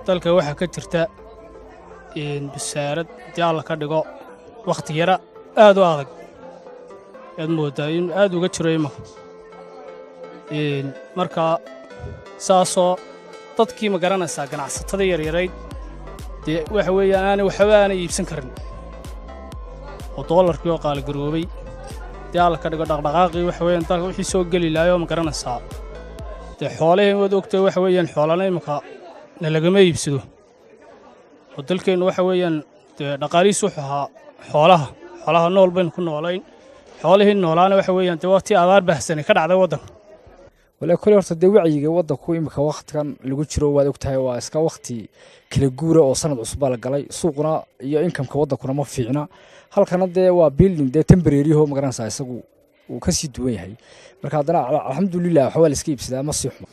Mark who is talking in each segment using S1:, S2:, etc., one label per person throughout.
S1: dalka waxa ka jirta bisaarad diyaal ka dhigo waqti yara aad u adag moodaa in aad uga jiro imaka marka saasoo dadkii ma garanaysaa ganacsatada yaryarayd dee waxa weeyaan aanay waxba aanay iibsan karin oo doolarkii oo qaaligaroobay diyaal ka dhigo dhaqdhaqaaqii waxa weeyaan dalka wixii soo geli lahaayoo ma garanaysaa dee xoolihii waad ogtahay waxa weeyaan xoolana imaka lagama iibsado oo dalkeennu waxa weeyaan dee dhaqaalihiisu wuxuu ahaa xoolaha nool baynu ku noolayn xoolihii noolaana waxa weeyaan dee waqti abaar baahsanay ka dhacday waddanka
S2: wala kale horta dee wacyiga waddanku imika waqtigan lagu jiro waad ogtahay waa iska waqti kala guura oo sanad cusub la galay suuqna iyo income-ka waddankuna ma fiicna halkana dee waa building dee temporary oo magaranaysaa isagu uu ka sii duwan yahay marka haddana alxamdulilah waxa waa la iska iibsadaa ma sii xumo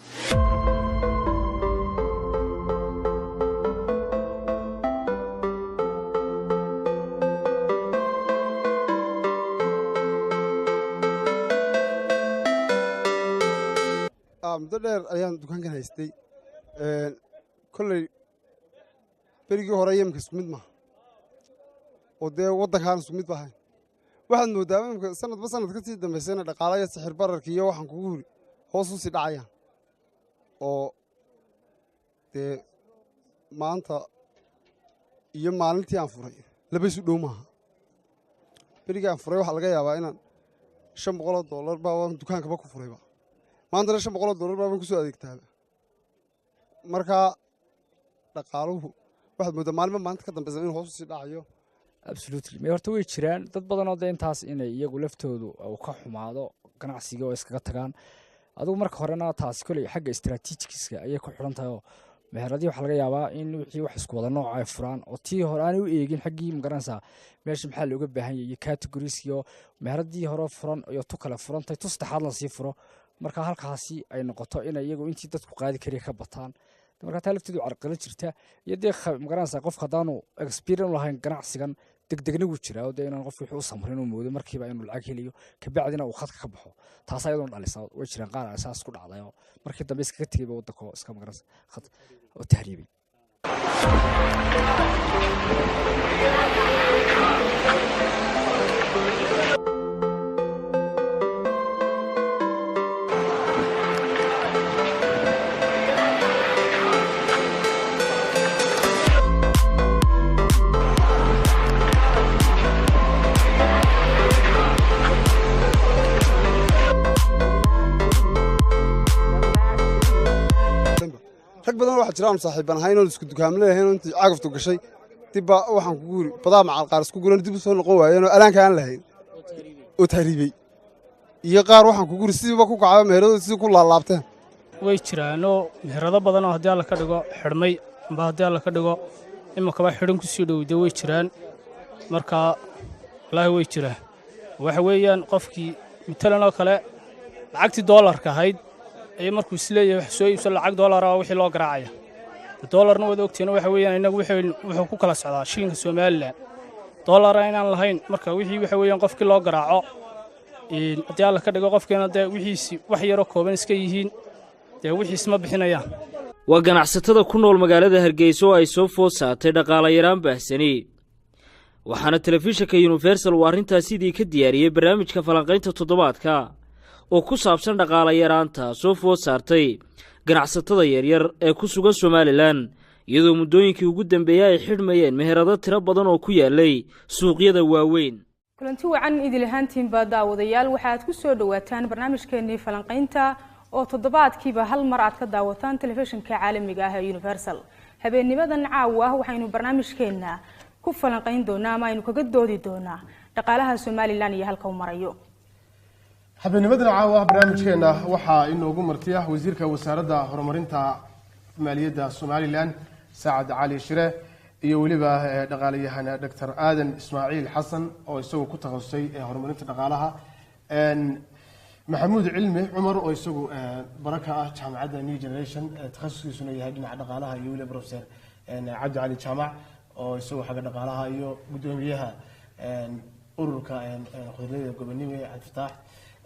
S3: muddo dheer ayaan dukaankan haystay kolley berigii hore yemka isku mid maaha oo dee waddankaan isku mid ba ahayn waxaad mooddaa imka sanadba sanad ka sii dambaysayna dhaqaalaya sixir bararkii iyo waxaan kugu huri hoos u sii dhacayaan oo dee maanta iyo maalintii aan furay laba isu dhow maaha berigii aan furay waxaa laga yaabaa inaan $500 baa dukaankaba ku furayba maantana $500 baan ku soo adeegtaaba marka dhaqaaluhu waxaad mooddaa maalinba maalinta ka dambaysa inuu hoos u sii dhacayo
S2: absolutely ma horta way jiraan dad badan oo intaas inay iyagu laftoodu uu ka xumaado ganacsiga oo iskaga tagaan adigu marka horena taas kulay xagga istaraatiijikiska ayay ku xiran tahay oo meheradii waxa laga yaabaa in wixii wax isku wada nooc ay furaan oo tii hore aan u eegin xaggii ma garanaysaa meesha maxaa looga baahan yahay categories iyo meheradii hore furan iyo tu kale furantay tu saddexaad la sii furo marka halkaasi ay noqoto in iyagu intii dadku qaadi kariya ka bataan marka taa lafteedu carqalad jirta iyo dee ma garanaysaa qofka haddaanu experience lahayn ganacsigan degdegna wuu jiraa oo dee inaan qofki wixii u samrin uu moodo markiiba inuu lacag helayo kabacdina uu khadka ka baxo taas ayadoon dhalisa way jiraan qaar asaas ku dhacday oo markii dambe iskaga tegayba waddanka oo iska magaranaysa khad oo tahriibay
S3: rag badan waxa jiraan saaxiiban ahayn oo isku dukaamle ahayn oo intii cagaftu gashay dibba waxaan ku guuri badaa macal qaar isku guuran dib u soo noqon waayeen oo alaanka aan lahayn oo tahriibay iyo qaar waxaan ku guuri sidiiba ku kacay meheradooda sidii ku laalaabteen
S1: way jiraanoo meherado badan oo haddii alla ka dhigo xidhmay amba haddii alla ka dhigo imakaba xidhan ku sii dhowda way jiraan marka wallaahi way jiraan waxa weeyaan qofkii matalan oo kale lacagtii doolarka ahayd ay markuu isleeyahay wax soo iibsan lacag doolar ah wixii loo garaacaya doolarna wada ogtiina waxa weeyaan inagu wuxuu ku kala socdaa shilinka Soomaaliland doolara inaan lahayn marka wixii waxa weeyaan qofkii loo garaaco haddii alla ka dhigo qofkeena dee wixiisi wax yaro kooban iska yihiin dee wixiis ma bixinayaan
S4: waa ganacsatada ku nool magaalada Hargeysa oo ay soo food saartay dhaqaale yaraan baahsani waxaana telefishinka Universal uu arrintaasii ka diyaariyay barnaamijka falanqaynta toddobaadka oo ku saabsan dhaqaale yaraanta soo food saartay ganacsatada yaryar ee ku sugan Soomaaliland iyadoo muddooyinkii ugu dambeeyay ay xidhmayeen meherado tiro badan oo ku yaalay suuqyada waaweyn
S5: kulanti wacan idil ahaantiin baa daawadayaal waxaad ku soo dhawaataan barnaamijkeennii falanqaynta oo toddobaadkiiba hal mar aad ka daawataan telefishinka caalamiga ah ee Universal habeennimadan caawa waxaynu barnaamijkeenna ku falanqayn doonaa ama aynu kaga doodi doonaa dhaqaalaha Soomaaliland iyo halka uu marayo
S6: habeennimadan caawa barnaamijkeena waxaa inoogu martiya wasiirka wasaaradda horumarinta maaliyadda Soomaaliland Saacad Cali Shire iyo waliba dhaqaalayahan Dr. Aadan Ismaaciil Xasan oo isagu ku takhasusay horumarinta dhaqaalaha maxamuud cilmi Cumar oo isagu baraka ah jaamacadda New Generation takhasuskiisuna yahay dhinaca dhaqaalaha iyo waliba professor Cabdi Cali Jaamac oo isagu xagga dhaqaalaha iyo gudoomiyaha ururka khudradda gobonimo ee Cabdi Fataax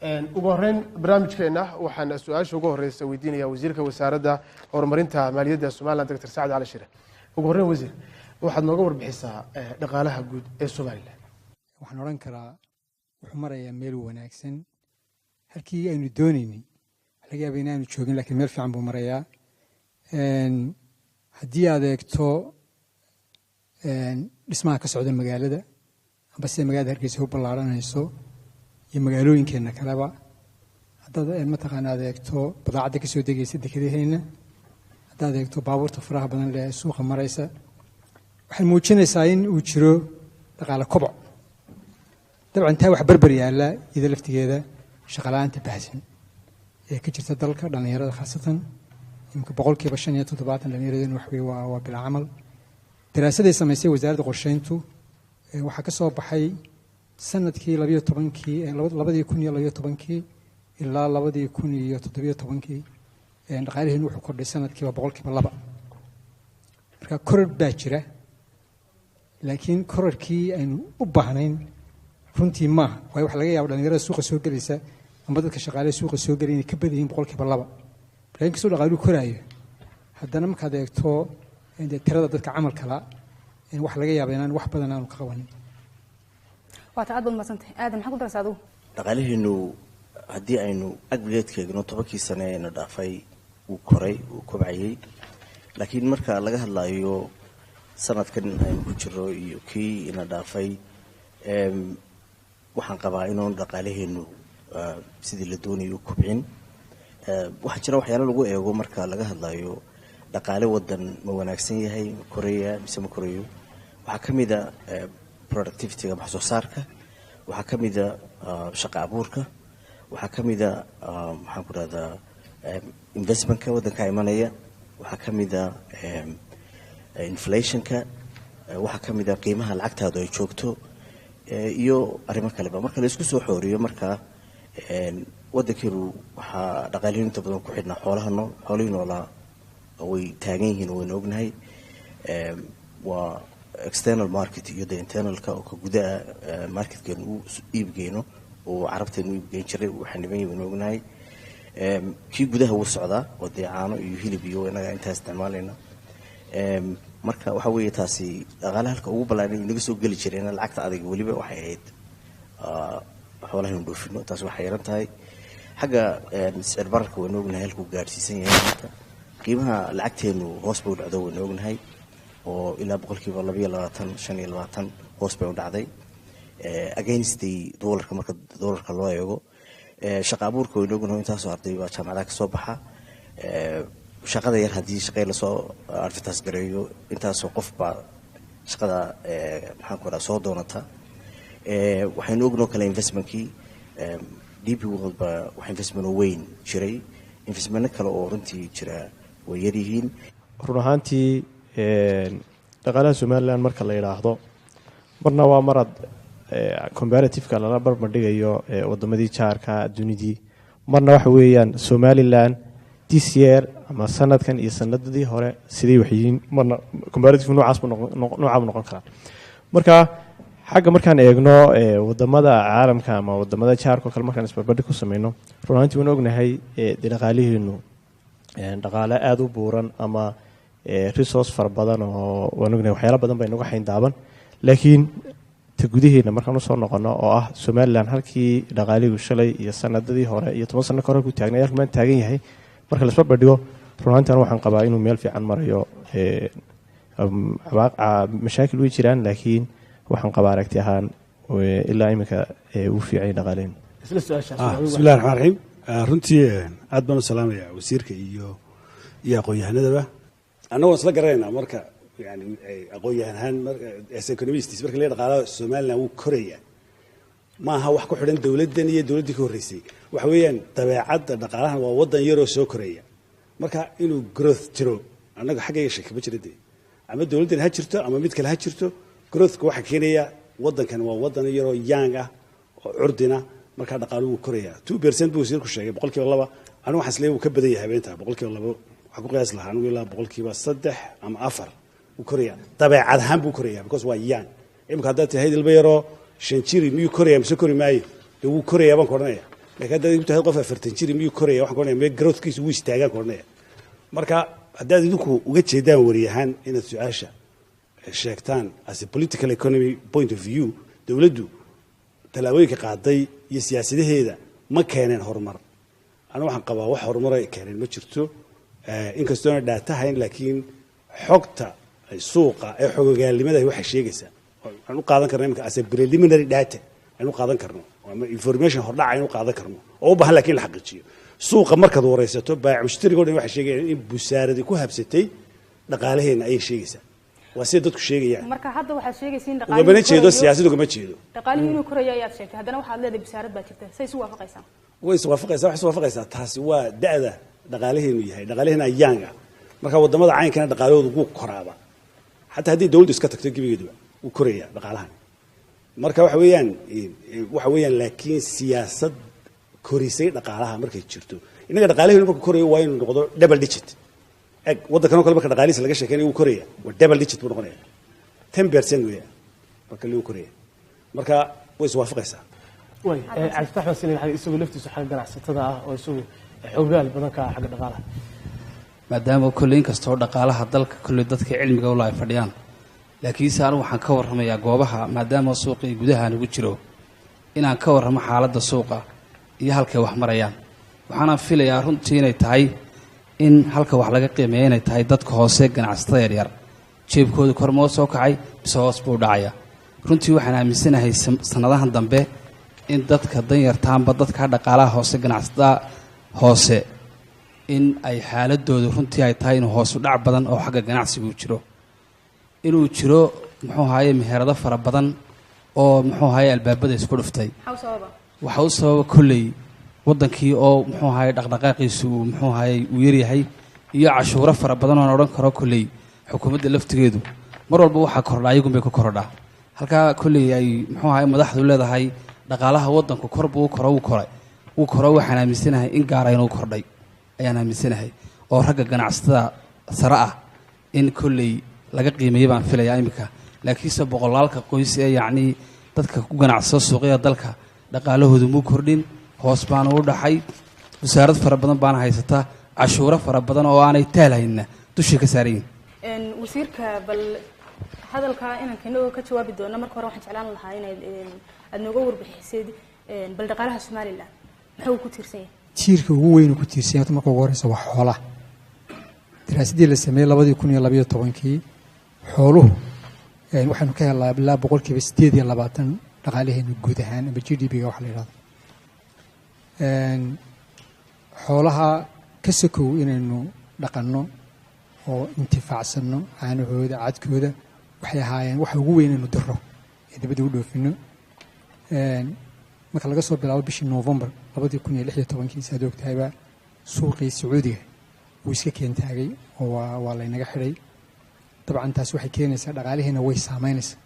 S6: ugu horeyn barnaamijkeena waxaan su-aasha ugu horeysa weydiinaya wasiirka wasaaradda horumarinta maaliyadda Somaliland Dr. Saacad Cali Shire. ugu horeyn wasiir waxaad nooga warbixisaa dhaqaalaha guud ee Somaliland.
S7: waxaan oran karaa wuxuu marayaa meel wanaagsan halkii aynu doonaynay laga yaabaa inaanu joogin laakiin meel fiican buu marayaa haddii aad eegto dhismaha ka socda magaalada amba sida magaalada Hargeysa u ballaaranayso iyo magaalooyinkeena kaleba haddaad mataqaana aad eegto badaacadda ka soo degaysa dekedaheena haddaad eegto baabuurta faraha badan leh suuqa maraysa waxay muujinaysaa in uu jiro dhaqaale koboc dabcan taa wax barbar yaalla iyada laftigeeda shaqalaanta baahsan ee ka jirta dalka dhalinyarada khaasatan imka 75% dhalinyarada wax weey waa bil amal daraasaday samaysay wasaaradda qorsheyntu waxaa ka soo baxay sanadkii 2012 ilaa 2017 dhaqaalaheenu wuxuu kordhay sanadkiiba 2%. marka koror baa jira laakiin kororkii aynu u baahnayn runtii maaha waayo waxa laga yaabaa dhalinyarada suuqa soo gelaysa ama dadka shaqaalaha suuqa soo gelay inay ka badan yihiin 2%. laakiin kasoo dhaqaaluhu koraayo haddana markaad eegto tirada dadka camalka la wax laga yaabaa inaan wax badan aanu ka qabanin.
S5: waa taad bad maasantay aadan maxaa ku daraysaa adigu
S8: dhaqaalaheenu haddii aynu aggregate-keegno 10 sano ee dhaafay uu koray uu kobcayay laakiin marka laga hadlayo sanadkan aynu ku jiro iyo kii ina dhaafay waxaan qabaa inuu dhaqaalaheenu sidii la doonayo kobcin waxa jira waxyaalo lagu eego marka laga hadlayo dhaqaale wadan ma wanaagsan yahay Korea mise ma Korea waxa kamida productivity-ga wax soo saarka waxa kamida shaqo abuurka waxa kamida maxaan ku radaa investment-ka wadanka imanaya waxa kamida inflation-ka waxa kamida qiimaha lacagtaadu ay joogto iyo arrimo kale marka la isku soo xooriyo marka wadankeenu waxa dhaqaalihiinta badan ku xidhnaa xoolaha noola way taagan yihiin oo wayna ognahay waa external market iyo internal-ka oo ka gudaha market-keenu uu iibgeeno oo carabteenu iibgeen jiray waxaan niman wayna ognahay kii gudaha uu socdaa oo deecaano iyo hilib iyo inaga intaas isticmaalayna marka waxa weeye taasi dhaqaalaha halka ugu ballaaran inaga soo gali jireen lacagta adiga waliba waxay ahayd xoolaha inuu dhoofino taas waxay yaran tahay xagga sicir bararka wayna ognahay halkuu gaarsiisan yahay maanta qiimaha lacagteenu hoos buu dhacday wayna ognahay oo ilaa 22-25 hoos bay u dhacday against the dollar marka dollarka loo eego shaqo abuurka wayna ognahay intaas oo arday baa jaamacadaha ka soo baxa shaqada yar hadii shaqay la soo arfitas gareeyo intaas oo qof baa shaqada maxaan ku raraa soo doonata waxaynu ognahay kale investment-kii DP World ba wax investment weyn jiray investment kale oo runtii jira way yar yihiin
S9: run ahaantii dhaqaalaha Somaliland marka la yiraahdo marna waa marad comparative-ka lala barbardhigayo wadamadii jaarka dunidii marna waxa weeyaan Somaliland this year ama sanadkan iyo sanadadii hore sidii waxiin marna comparative noocaas noqon kara marka xagga markaan eegno wadamada caalamka ama wadamada jaarka kale markaan isbarbardhig ku sameeyno runtii waan ognahay dhaqaalihiinu dhaqaale aad u buuran ama resource far badan oo waan ognahay waxyaalo badan bay nagu xayn daaban laakiin ta gudaheena markaan soo noqono oo ah Somaliland halkii dhaqaaligu shalay iyo sanadadii hore iyo 10 sano hore ku taagnaa halkaan taagan yahay marka la isbarbardhigo runtii waxaan qabaa inuu meel fiican marayo mashaakil way jiraan laakiin waxaan qabaa aragti ahaan ilaa imika uu fiicay dhaqaaleen
S10: bismillaahir rahmaanir rahiim runtii aad baan u salaamayaa wasiirka iyo aqoon-yahanadaba annagoo isla garanaynaa marka yani aqoon-yahan as economists marka la dhaqaalaha Somaliland uu koraya maaha wax ku xidhan dawladdan iyo dawladdii ka horreysay waxa weeyaan dabeecadda dhaqaalahan waa wadan yaroo soo koraya marka inuu growth jiro annaga xaggayga shaki ma jiradee ama dawladdan ha jirto ama mid kale ha jirto growth-ka waxa keenaya wadankan waa wadan yaroo young ah oo curdina marka dhaqaaluhu koraya 2% buu wasiirku sheegay 2% anigu waxaan isleeyahay uu ka badan yahay beenta 2% waxa ku qiyaas lahaa anigu ilaa 3% ama 4 uu koraya dabeecad ahaan buu koraya because waa young imka hadda tahay ilba yaroo shan jiri miyuu koraya mise kori maayo uu koraya baan koranaya laakiin haddaad igu tahay qof 40 jir miyuu koraya waxaan koonaya mee growthkiisu wuu istaagaan koonaya marka haddaad idinku uga jeedaan wariyahaan inaad su-aasha sheegtaan as a political economy point of view dowladdu tallaabooyinka qaaday iyo siyaasadaheeda ma keeneen horumar ana waxaan qabaa wax horumar ay keeneen ma jirto inkastoona dhaatahayn laakiin xogta suuqa ee xogogaalnimada waxay sheegaysaa aan u qaadan karno iminka as a preliminary data aan u qaadan karno ama information hordhac aan u qaadan karno oo u baahan laakiin la xaqiijiyo suuqa markaad wareysato baac mushtariga waxay sheegayaan in busaaradii ku habsatay dhaqaalaheena ay sheegaysaa waa sida dadku sheegayaan
S5: marka hadda waxaad sheegaysiin
S10: ugama jeedo siyaasaddu ugama jeedo
S5: dhaqaalihii inuu korayo ayaad sheegtay haddana waxaad leedahay busaarad baa jirta say isu waafaqaysaa
S10: way isu waafaqaysaa taasi waa da'da dhaqaalaheenu yahay dhaqaalaheena ayaanga marka wadamada caynkana dhaqaalahoodu wuu koraaba xataa haddii dawladdu iska tagto gebigeeduba wuu korayaa dhaqaalahan marka waxa weeyaan laakiin siyaasad korisay dhaqaalaha markay jirto inaga dhaqaalaheenu marka korayo waa inuu noqdo double digit eg waddankan oo kale marka dhaqaalihiisa laga sheekeynayo wuu koraya waa double digit buu noqonaya 10% weeya marka lagu koraya marka way is waafaqaysaa
S6: way cabditax xasan waxay isagu laftiisu xagga ganacsatada ah oo isagu xogaal badan ka xagga dhaqaalaha
S11: maadaama kulleyn kastoo dhaqaalaha dalka kullee dadka cilmiga u laay fadhiyaan laakiin saan waxaan ka warramayaa goobaha maadaama suuqii gudaha lagu jiro inaan ka warramo xaaladda suuqa iyo halkay wax marayaan waxaana filayaa runtii inay tahay in halka wax laga qiimeeyo inay tahay dadka hoose ganacsatada yaryar jeebkooda kor moo soo kacay bise hoos buu dhacaya runtii waxaan aaminsanahay sanadahan dambe in dadka danyartaanba dadka dhaqaalaha hoose ganacsatada hoose in ay xaaladoodu runtii ay tahay inuu hoos u dhac badan oo xagga ganacsigu jiro inuu jiro muxuu ahaye meherado fara badan oo muxuu ahaye albaabada isku dhuftay waxa u sababa kolley waddankii oo muxuu ahaye dhaqdhaqaaqiisu uu muxuu ahaye uu yaryahay iyo cashuuro fara badan oo aan odhan karo kolley xukuumadda laftigeedu mar walba waxaa kordhaa iyagun bay ku korodhaa halkaa kolley ay muxuu ahaye madaxdu leedahay dhaqaalaha waddanku kor buu wuu koro waxaan aaminsanahay in gaara inuu kordhay ayaan aaminsanahay oo ragga ganacsatada sare ah in kolley laga qiimeeyo baan filayaa iminka laakiinse boqolaalka qoys ee yacnii dadka ku ganacsado suuqyada dalka dhaqaalahoodu muu kordhin hoos baana u dhaxay wasaarad fara badan baana haysata cashuuro fara badan oo aanay taalhaynna dushii ka saarayin
S5: wasiirka bal hadalka inanka inagoo ka jawaabi doona marka hore waxaan jeclaan lahaa inaad nooga warbixisid bal dhaqaalaha somalilan muxuu ku tiirsan yahay
S7: tiirka ugu weyn ku tiirsan yahay marka ugu horeysa waa xoolaha daraasadii la sameeyay 2012 xooluhu waxaanu ka helnaa ilaa 8% dhaqaalaheena guud ahaan ama GDP-ga waxa la yiraahdo xoolaha ka sokow inaynu dhaqanno oo intifaacsano caanahooda cadkooda waxay ahaayeen waxa ugu weyn inaynu diro ee dibadda u dhoofino marka laga soo bilaabo bishii November 2016 saad ogtahayba suuqii Sacuudiga uu iska keentaagay oo waa laynaga xidhay dabcan taas waxay keenaysaa dhaqaalaheena way saameynaysaa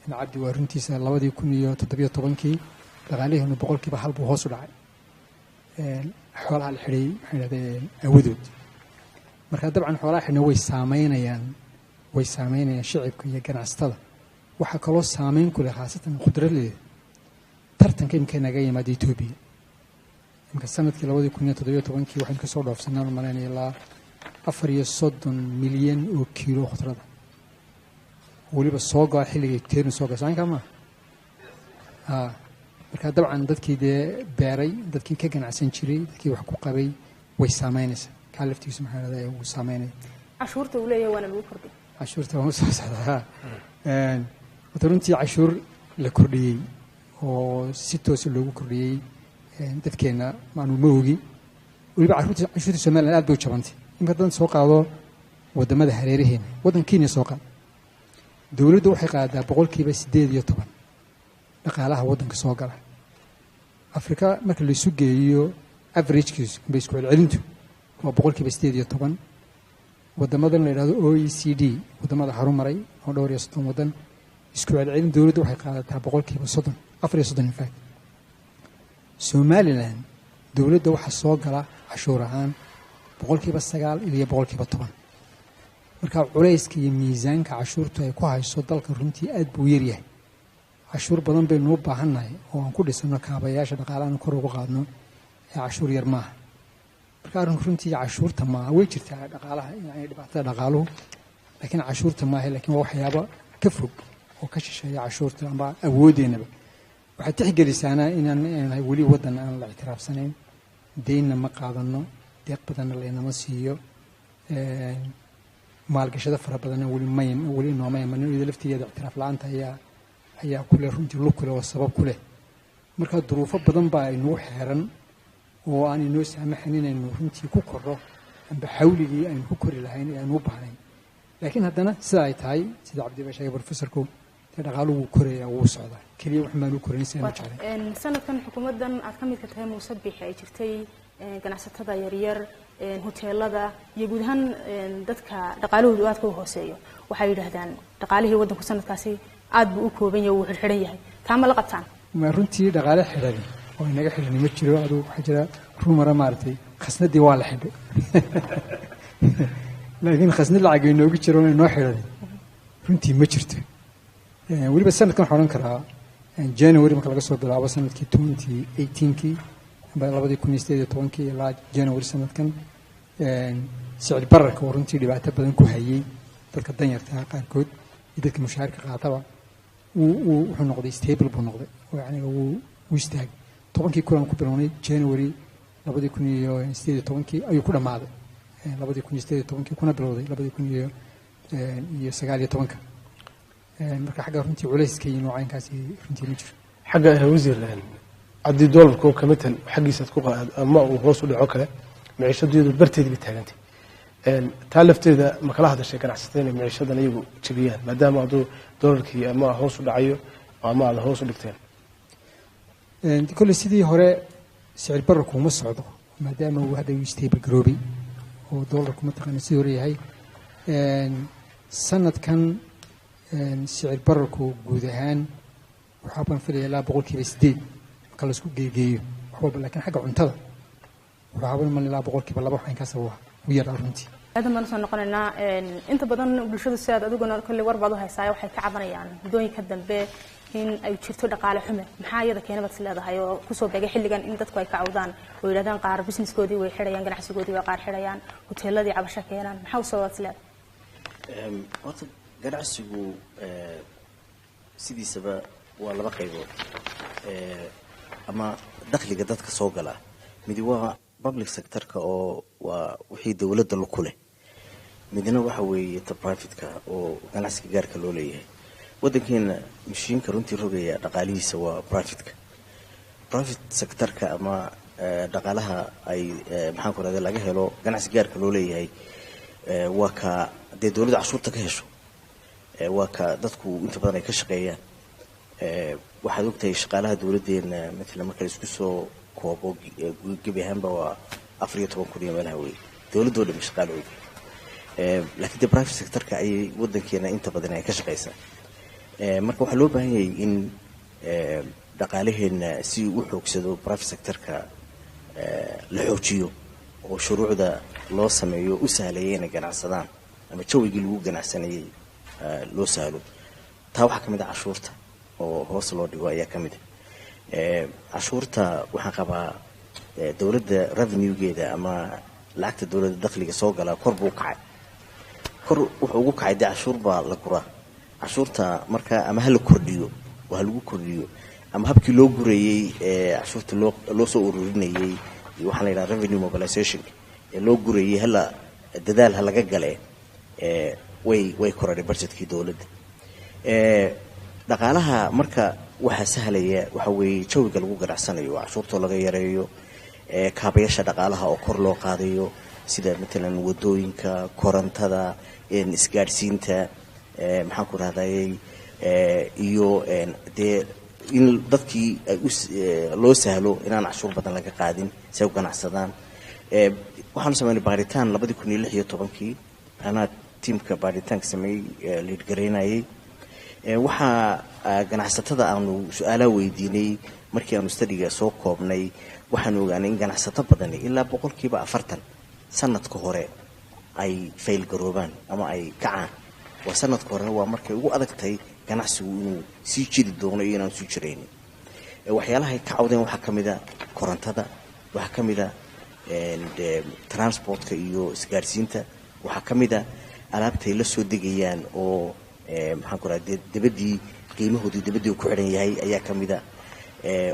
S7: in cabdi waa runtiisa 2017 dhaqaalaheenu 100% buu hoos u dhacay xoolaha la xidhay maxay yidhahdeen awadood marka dabcan xoolaha xidhna way saameynayaan shacabka iyo ganacsatada waxaa kaloo saameyn ku leh khaasatan khudradleeda tartanka imika naga yimaada Ethiopia imika sanadkii 2017 waxaan ka soo dhoofsanaa malaynaya ilaa 34 milyan oo kiilo khudrada waliba soo go'a xilliga teenu soo gasaan kama marka dabcan dadkii dee beeray dadkii ka ganacsan jiray dadkii wax ku qabay way saameynaysaa ka laftiisu maxaa lahayaa uu saameynaya
S5: cashuurta uu leeyahay waana lagu kordhiyay
S7: cashuurta waa soo socdaa runtii cashuur la kordhiyey oo si toos loogu kordhiyey dadkeena maanu ma ogi waliba cashuurta Soomaaliland aad bay u jabantay in badan soo qaado wadamada hareeraheena wadan Kenya soo qaado dawladdu waxay qaadaa 8% dhaqaalaha wadanka soo gala Afrika marka la isu geeyo average-kiisu bay isku celcelintu waa 8% wadamadan la yiraahdo OECD wadamada horumaray oo dhowr iyo 30 wadan isku celcelin dawladdu waxay qaadataa 30% 34 in fact Somaliland dawladda waxa soo gala cashuur ahaan 9% ilaa 10% marka culayska iyo miisaanka cashuurtu ay ku hayso dalka runtii aad buu yar yahay cashuur badan baynu u baahannahay oo aan ku dhisano kaabayaasha dhaqaalahan kor ugu qaadno ee cashuur yar maaha marka arrinku runtii cashuurta maaha way jirtaa dhaqaalaha yani dhibaatada dhaqaaluhu laakiin cashuurta maaha laakiin waa waxyaabo ka fog oo ka shisheeya cashuurta ama awoodeennaba waxaad tixgelisaana inaan weli waddan aan la ictiraafsanayn deynna ma qaadano deeq badanna laynama siiyo maalgashada fara badanna weli nooma imanin iyada laftigeeda ictiraaf la-aanta ayaa ku leh runtii lug ku leh oo sabab ku leh marka duruufo badan baa aynugu xeeran oo aan inoo saamaxan inaynu runtii ku korro amba xawligii aynu ku kori lahayn ee aynu u baahnayn laakiin haddana sida ay tahay sida cabdiba sheegay professorku dee dhaqaaluhu wuu koraya wuu socdaa keliya wax maan u korin si aynu jeclayn
S5: sanadkan xukuumaddan aad ka midka tahay muuse biixi ay jirtay ganacsatada yaryar hoteelada iyo guud ahaan dadka dhaqaalahoodu aadka u hooseeyo waxay yidhaahdaan dhaqaalihii waddanku sanadkaasi aad buu u kooban yahay wuu xidhan yahay taa ma la qabtaan
S7: ma runtii dhaqaale xidhan oo inaga xidhan ma jiro aduu waxaa jira rumara maaragtay khasnadii waa la xidhay laakiin khasnad lacag inoogu jiro inoo xidhan runtii ma jirto weliba sanadkan waxaan odhan karaa january marka laga soo bilaabo sanadkii 2018kii amba 2018 ilaa january sanadkan sicir bararka oo runtii dhibaato badan ku hayay dadka danyarta qaarkood iyo dadka mushaharka qaataba wuxuu noqday stable buu noqday oo yacni wuu istaagay 10kii kulan ku bilownay january 2018 ayuu ku dhammaaday 2018 kuna bilowday 2019 marka xagga runtii culayska iyo noocaynkaasi runtii ma jiro
S6: xagga wasiir haddii doolarku kamitan xaggiisaad ku qaad ama uu hoos u dhaco kale maciishadeedu barteedii bay taagantay taa lafteeda ma kala hadashay ganacsatada inay maciishadan iyagu jabiyaan maadaama hadduu doolarkii ama hoos u dhacayo ama aad hoos u dhigteen
S7: kolley sidii hore sicir bararku uma socdo maadaama uu hadda uu stable garoobay oo doolarku mataqaana sidii hore yahay sanadkan sicir bararku guud ahaan waxaa baan filaya ilaa 8% marka la isku geegeeyo wax walba laakiin xagga cuntada waxaa baan mal ilaa 2% waxaan ka sababa u yar runtii
S5: aadan baan soo noqonaynaa inta badan bulshadu sidaad adiguna kulli war baad u haysaa waxay ka cabanayaan muddooyinka dambe in ay jirto dhaqaale xumo maxaa iyada keenabad leedahay oo ku soo beegay xilligan in dadku ay ka cawdaan oo yiraahdaan qaar businesskoodii way xirayaan ganacsigoodii way qaar xirayaan hoteeladii cabasho keenaan maxaa u sababad leedahay
S8: ganacsigu sidiisaba waa laba qaybood ama dakhliga dadka soo gala mid waa public sector-ka oo waa wixii dawladda ku leh midna waxa weeye private-ka oo ganacsiga gaarka loo leeyahay waddankeena mashiinka runtii rogaya dhaqaalihiisa waa private sector-ka ama dhaqaalaha ay maxaan ku radaa laga helo ganacsiga gaarka loo leeyahay waa ka dee dawladda cashuurta ka hesho waa ka dadku inta badan ay ka shaqeeyaan waxaad ogtahay shaqaalaha dawladdeena matala marka isku soo koobo gebi ahaanba waa 14 kun iyo meelaha wey dawladdoo dhan shaqaalooda laakiin dee private sector-ka ayay waddankeena inta badan ay ka shaqeysaa marka waxaa loo baahan yahay in dhaqaalaheena si uu xoogsado private sector-ka la xoojiyo oo shuruucda loo sameeyo u sahlaya inay ganacsadaan ama jawigii lagu ganacsanayay loo sahlo taa waxaa ka mid ah cashuurta oo hoos loo dhigo ayaa ka mid ah cashuurta waxaan qabaa dawladda revenue-geeda ama lacagta dawladda dakhliga soo gala kor buu kacay kor wuxuu ugu kacay dee cashuur baa la guraa cashuurta marka ama ha la kordhiyo oo ha lagu kordhiyo ama habkii loo gurayey cashuurta loo soo ururinayey waxaa la yidhaha revenue mobilization ee loo gurayey hala dadaal ha laga gale way korodhay budgetkii dawladda dhaqaalaha marka waxaa sahlaya waxa weeye jawiga lagu ganacsanayo cashuurtoo laga yareeyo kaabayaasha dhaqaalaha oo kor loo qaadayo sida matalan wadooyinka korontada isgaadhsiinta maxaan ku rahdayay iyo dee in dadkii loo sahlo inaan cashuur badan laga qaadin si ay u ganacsadaan waxaanu sameynay baaritaan 2016 anaa tiimka baaritaanka sameeyey liid garaynayay waxaa ganacsatada aanu su-aalaha weydiinay markii aanu studiga soo koobnay waxaanu ogaanay in ganacsato badani ilaa 40% sanadka hore ay fail garoobaan ama ay kacaan waa sanadka hore waa markay ugu adagtay ganacsigu inuu sii jiri doono iyo inaan sii jiraynin waxyaalaha ay ka cawdeen waxaa ka mid a korontada waxaa ka mid a transportka iyo isgaarsiinta waxaa ka mid a alaabtay la soo degayaan oo maxaan ku rahaa dibadii qiimahoodii dibadii ku xidhan yahay ayaa ka mid a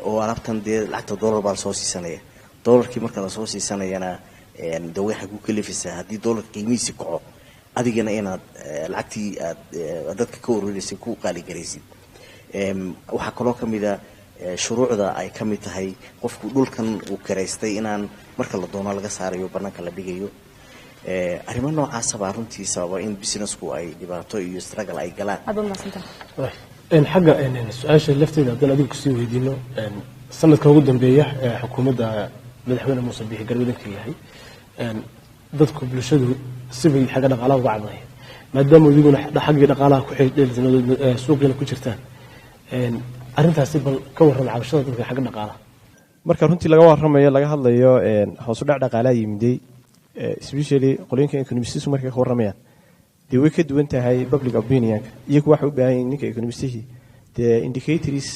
S8: oo alaabtan dee lacagta dollar baa lasoo siisanaya dollarkii marka lasoo siisanayana de waxay ku kalifisaa haddii dollarka qiimihiisi kaco adigana inaad lacagtii aad dadka ka wareereysay ku qaaligaraysid waxaa kaloo ka mid a shuruucda ay ka mid tahay qofku dhulkan uu karaystay inaan marka la doono laga saarayo bannaanka la dhigayo arrimo noocaasa baa runtii sababa in businessku ay dhibaato iyo struggle ay galaan
S6: xagga su-aasha lafteeda haddaan adigu kusii weydiino sanadka ugu dambeeya xukuumadda madaxweyne muuse biixi garwadanka yahay dadku bulshadu sibay xagga dhaqaalaha uga cabanaya maadaama idiguna xaggii dhaqaalaha ku xidhiidheen suuqiina ku jirtaan arrintaasi bal ka warrama cabashada dadka xagga dhaqaalaha
S9: marka runtii laga warramayo laga hadlayo hoos u dhac dhaqaalaha yimiday especially qolooyinka economistisu markay ka warramayaan dee way ka duwan tahay public opinionka iyagu waxay u baahan yihiin ninka economistihii dee indicators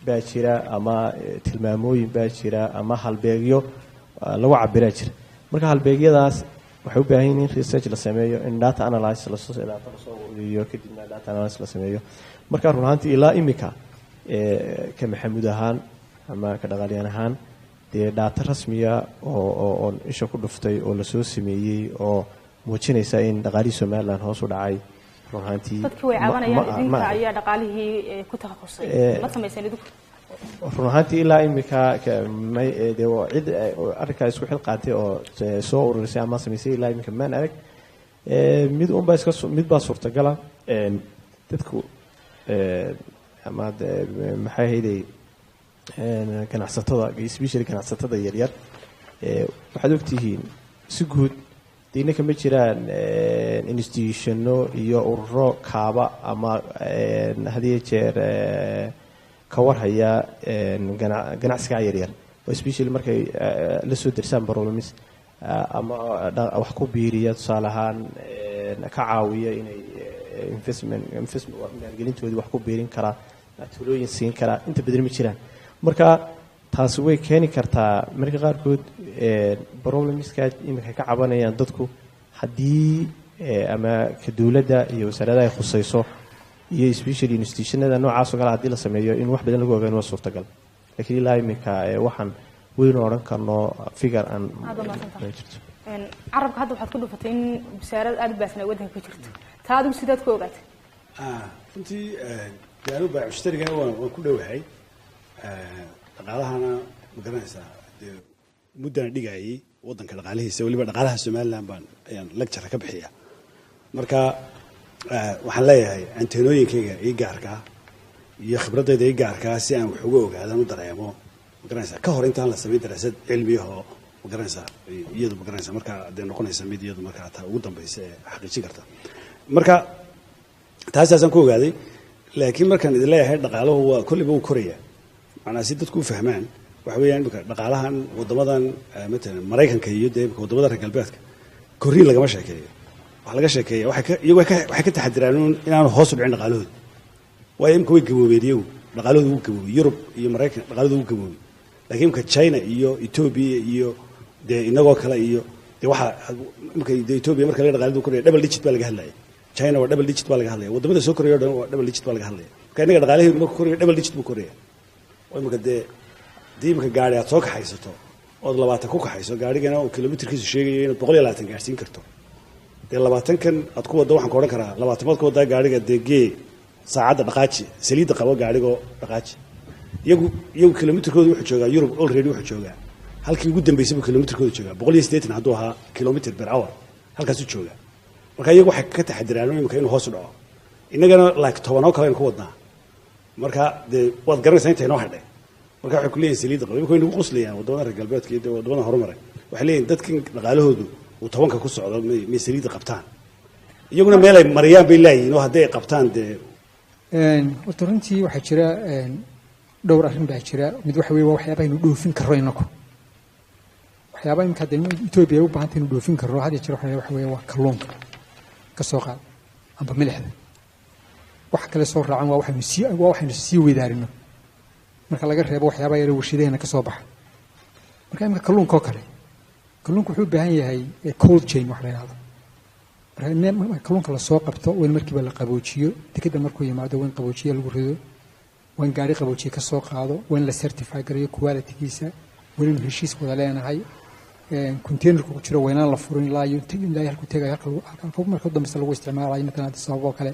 S9: baa jira ama tilmaamooyin baa jira ama halbeegyo lagu cabiraa jira marka halbeegyadaas waxay u baahan yihiin in research la sameeyo in data analysis lasoo ururiyo kadibna data analysis la sameeyo marka run ahaantii ilaa imika ka maxamuud ahaan ama ka dhaqaaliyaan ahaan dee data rasmiya oo isha ku dhuftay oo lasoo sameeyey oo muujinaysa in dhaqaalihii somaliland hoos u dhacay run ahaantii
S5: dadkii way cabanayaan idinka ayaa dhaqaalihii ku takhasusay ma samayseen idinku
S9: run ahaantii ilaa imika dee cid arrinkaa isku xil qaatay oo soo ururisay ama samaysay ilaa imika maan arag mid baa suurtagala dadku ama maxay ahayday ganacsatada especially ganacsatada yaryar waxaad ogtihiin si guud diina kama jiraan institutionno iyo ururo kaaba ama had iyo jeer ka warhaya ganacsiga yaryar oo especially markay la soo dersaan problems ama wax ku biiriya tusaale ahaan ka caawiya inay investment maalgelintoodii wax ku biirin karaa tulooyin siin karaa inta bedel ma jiraan marka taasi way keeni kartaa marka qaarkood problemska iminka ka cabanayaan dadku haddii ama ka dowladda iyo wasaaradaha ay khusayso iyo especially institutionada noocaasoo kale haddii la sameeyo in wax badan lagu ogaan waa suurtagal laakiin ilaa iminka waxaan weynu odhan karno figure aan jirto
S5: carabka hadda waxaad ku dhufatay in wasaarad aada u baahsan ay waddanka ka jirto taa adigu sidaad ku ogaatay
S10: runtii gaaro baa mushtariga waan ku dhowahay dhaqaalahana ma garanaysaa dee muddana dhigayay waddanka dhaqaalihiisa weliba dhaqaalaha somaliland ayaan lecture ka bixiya marka waxaan leeyahay anteenooyinkayga ii gaarkaa iyo khibradayda ii gaarkaa si aan wax uga ogaadaan u dareemo ma garanaysaa ka hor intaan la samayn daraasad cilmiyahoo ma garanaysaa iyadu ma garanaysaa markaa dee noqonaysa mid iyadu markaa taa ugu dambaysa ee xaqiijin karta marka taasaasaan ku ogaaday laakiin markaan idin leeyahay dhaqaaluhu waa kolliba uu koraya macnaa si dadku u fahmaan waxa weeyaan imika dhaqaalahan waddamadan matalan maraykanka iyo dee imika waddamada reer galbeedka korriin lagama sheekeeyo waxaa laga sheekeeya iyagu waxay ka taxadiraan inaanu hoos u dhicin dhaqaalahooda waayo imika way gaboobeen iyagu dhaqaalahooda wuu gaboobay yurub iyo maraykan dhaqaalahooda wuu gaboobay laakiin imika china iyo etoobiya iyo dee inagoo kale iyo dee waxaa imika dee etoobiya marka laga dhaqaaladu koraya double digit baa laga hadlaya china waa double digit baa laga hadlaya waddamada soo koraya o dhan waa double digit baa laga hadlaya marka innaga dhaqaalaheedu marka koraya double digit buu koraya oo imika dee imika gaari aad soo kaxaysato ood 20 ku kaxayso gaarigana oo kilomitirkiisu sheegayo inaad 120 gaarsiin karto dee 20kan aad ku wado waxaan ku odhan karaa 20 maad ku wadaa gaariga dee gee saacadda dhaqaaji saliidda qabo gaarigoo dhaqaaji iyagu kilomitirkooda wuxuu joogaa Yurub already wuxuu joogaa halkii ugu dambeysay buu kilomitirkooda joogaa 180 hadduu ahaa kilomitir per hour halkaasuu joogaa marka iyagu waxay ka taxadiraan imika inuu hoos u dhaco innagana like 10 oo kale aynu ku wadnaa marka dee waad garanaysaa inta inoo hadhay marka waxay ku leeyihin saliidda qabo imika way nagu qoslayaan waddamada reer galbeedka iyo waddamada horumaray waxay leeyihin dadkan dhaqaalahoodu uu 10ka ku socdo may saliidda qabtaan iyaguna meel ay mariyaan bay leeyihiin oo hadday ay qabtaan dee
S7: horta runtii waxaa jira dhowr arrin baa jira mid waxa weeye waa waxyaabaha aynu dhoofin karro inaku waxyaabaha imika hadda Ethiopia ay u baahantay inuu dhoofin karro hadda jira waxa weeye waa kalluunka ka soo qaad amba milixda wax kale soo raacan waa waxaynu sii weydaarino marka laga reebo waxyaabaha yar warshadeena ka soo baxa marka imika kalluunka oo kale kalluunku wuxuu u baahan yahay cold chain wax la yidhahdo marka kalluunka lasoo qabto waa in markiiba la qaboojiyo dekeda markuu yimaado waa in qaboojiye lagu rido waa in gaari qaboojiye ka soo qaado waa in la certify gareeyo qualitygiisa waa inaynu heshiis wada leenahay containerku ku jiro waa inaan la furin ilaa halku tegayo halka marka dambeysa lagu isticmaalayo matalan hadda sabab oo kale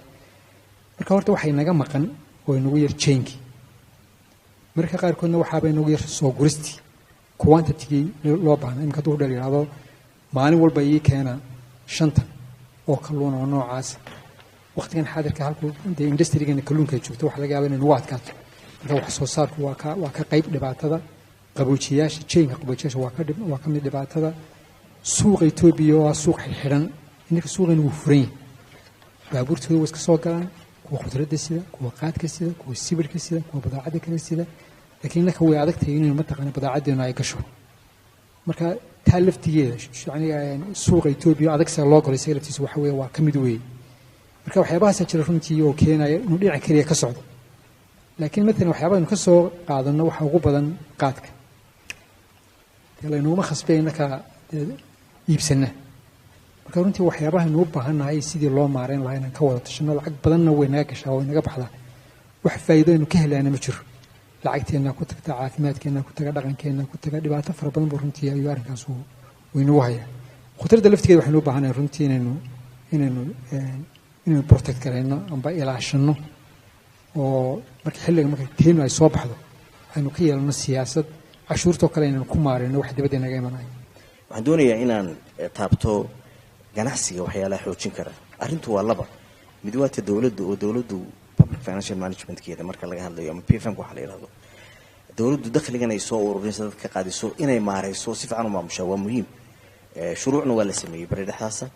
S7: marka horta waxay naga maqan oo inagu yar chainkii marka qaarkoodna waxaaba inagu yar soo guristii quantitygii loo baahnaa imika hadduu dheer yidhahdo maalin walba ii keena 5 oo kalluun oo noocaas waqtigan xaadirka halku dee industrigana kalluunka ay joogto waxa laga yaabaa inay nagu adkaato marka wax soo saarku waa ka qayb dhibaatada qaboojiyaasha chainka qaboojiyaasha waa ka mid dhibaatada suuqa Itoobiya waa suuq xidhan inka suuqan uu furan yahay baabuurtooda way iska soo galaan kuwa khudradda sida kuwa qaadka sida kuwa sibirka sida kuwa badaacada kale sida laakiin naka way adag tahay inay mataqaana badaacadeena ay gasho marka taa laftigeeda yani suuqa Itoobiya adag sa loo galay laftiisa waxa weeye waa ka mid weey marka waxyaabahaas jira runtii oo keenaya inuu dhinac kaliya ka socdo laakiin midna waxyaabaha inuu ka soo qaadano waxa ugu badan qaadka inuu ma khasbayna ka iibsana marka runtii waxyaabaha inuu u baahanahay sidii loo maareyn lahaa inaan ka wada tashano lacag badanna way naga gashaa way naga baxdaa wax faa'iido inuu ka helaana ma jiro lacagteena ku tagta caafimaadkeena ku taga dhaqankeena ku taga dhibaato fara badan buu runtii ayuu arrinkaas waynu hayaa khudradda laftigeeda waxaynu u baahanahay runtii inaynu protect garayno amba ilaashano oo marka teenu ay soo baxdo aynu ka yeelano siyaasad cashuurtoo kale inaynu ku maarayno wax dibadda naga imanayo
S8: waxaan doonayaa inaan taabto ganacsiga waxyaalaha xoojin kara arrintu waa laba mid waa ta dawladda oo dawladdu public financial management-keeda marka laga hadlayo ama PFM waxa la yiraahdo dawladdu dakhligan ay soo ururinayso dadka qaadiso inay maarayso si fiican u maamusho waa muhiim shuruucna waa la sameeyay baridhaxaasa